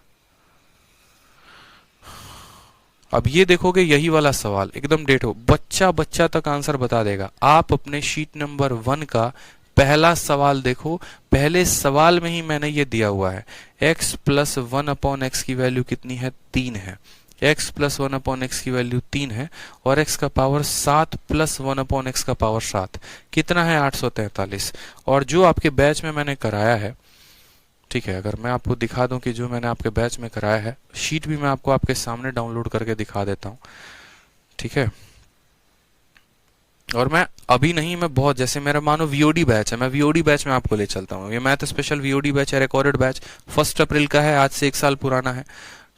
अब ये देखोगे यही वाला सवाल एकदम डेट हो, बच्चा तक आंसर बता देगा। आप अपने शीट नंबर 1 का पहला सवाल देखो, पहले सवाल में ही मैंने ये दिया हुआ है, x प्लस 1/x की वैल्यू कितनी है, 3 है। x प्लस 1/x की वैल्यू 3 है, और x का पावर 7 प्लस 1/x का पावर 7 कितना है, 843। और जो आपके बैच में मैंने कराया है, ठीक है, अगर मैं आपको दिखा दूं कि जो मैंने आपके बैच में कराया है, शीट भी मैं आपको आपके सामने डाउनलोड करके दिखा देता हूं, ठीक है। और मैं अभी नहीं, मैं बहुत, जैसे मेरा मानो वीओडी बैच है, मैं वीओडी बैच में आपको ले चलता हूँ। ये मैथ स्पेशल वीओडी बैच है, रिकॉर्डेड बैच, 1 अप्रैल का है, आज से 1 साल पुराना है,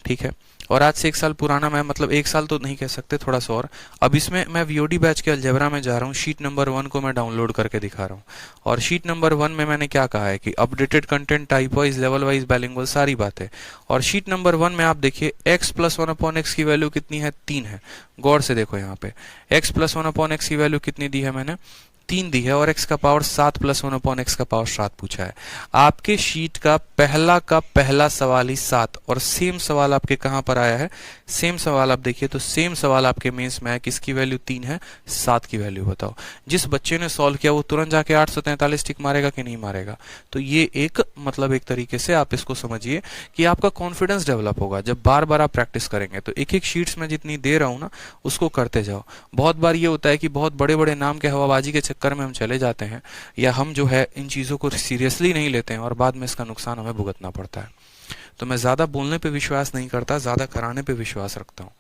ठीक है। और आज से 1 साल पुराना, मैं मतलब 1 साल तो नहीं कह सकते, थोड़ा सा और। अब इसमें मैं वीओडी बैच के अलजेब्रा में जा रहा हूँ, शीट नंबर 1 को मैं डाउनलोड करके दिखा रहा हूँ। और शीट नंबर 1 में मैंने क्या कहा है कि updated content, type wise, level wise, bilingual, सारी बातें। और शीट नंबर 1 में आप देखिए x प्लस 1/x की वैल्यू कितनी है, 3 है। गौर से देखो यहाँ पे x प्लस 1/x की वैल्यू कितनी दी है मैंने, 3 दी है, और x का पावर 7 प्लस 1/x का पावर 7 पूछा है। आपके शीट का पहला सवाल ही 7, और सेम सवाल आपके कहां पर आया है, सेम सवाल आप देखिए, तो सेम सवाल आपके मेंस में है, किसकी वैल्यू 3 है, 7 की वैल्यू बताओ। जिस बच्चे ने सॉल्व किया वो तुरंत जाके 843 टिक मारेगा कि नहीं मारेगा। तो ये एक मतलब एक तरीके से आप इसको समझिए कि आपका कॉन्फिडेंस डेवलप होगा जब बार बार आप प्रैक्टिस करेंगे। तो एक एक शीट्स में जितनी दे रहा हूं ना, उसको करते जाओ। बहुत बार ये होता है कि बहुत बड़े बड़े नाम के हवाबाजी के चक्कर में हम चले जाते हैं, या हम जो है इन चीजों को सीरियसली नहीं लेते हैं, और बाद में इसका नुकसान हमें भुगतना पड़ता है। तो मैं ज्यादा बोलने पे विश्वास नहीं करता, ज्यादा कराने पे विश्वास रखता हूँ,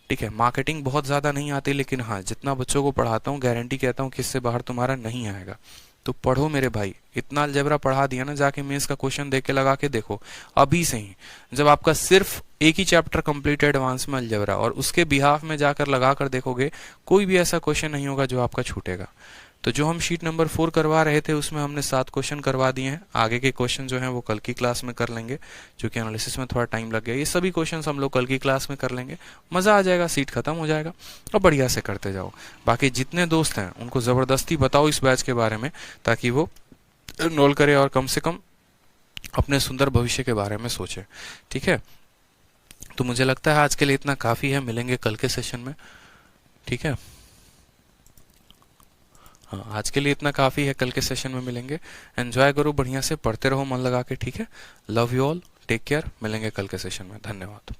ठीक है। मार्केटिंग बहुत ज्यादा नहीं आती, लेकिन हाँ, जितना बच्चों को पढ़ाता हूँ, गारंटी कहता हूँ कि इससे बाहर तुम्हारा नहीं आएगा। तो पढ़ो मेरे भाई, इतना अलजेब्रा पढ़ा दिया ना, जाके मेंस का क्वेश्चन देख के लगा के देखो अभी से ही। जब आपका सिर्फ एक ही चैप्टर कंप्लीट है एडवांस में अलजेब्रा, और उसके बिहाफ में जाकर लगा कर देखोगे, कोई भी ऐसा क्वेश्चन नहीं होगा जो आपका छूटेगा। तो जो हम शीट नंबर 4 करवा रहे थे, उसमें हमने 7 क्वेश्चन करवा दिए हैं। आगे के क्वेश्चन जो हैं वो कल की क्लास में कर लेंगे, क्योंकि एनालिसिस में थोड़ा टाइम लग गया। ये सभी क्वेश्चन हम लोग कल की क्लास में कर लेंगे, मजा आ जाएगा, सीट खत्म हो जाएगा, और बढ़िया से करते जाओ। बाकी जितने दोस्त हैं उनको जबरदस्ती बताओ इस बैच के बारे में, ताकि वो एनरोल करे और कम से कम अपने सुंदर भविष्य के बारे में सोचे, ठीक है। तो मुझे लगता है आज के लिए इतना काफी है, मिलेंगे कल के सेशन में, ठीक है। हाँ, आज के लिए इतना काफी है, कल के सेशन में मिलेंगे। एंजॉय करो, बढ़िया से पढ़ते रहो मन लगा के, ठीक है। Love you all, take care, मिलेंगे कल के सेशन में, धन्यवाद।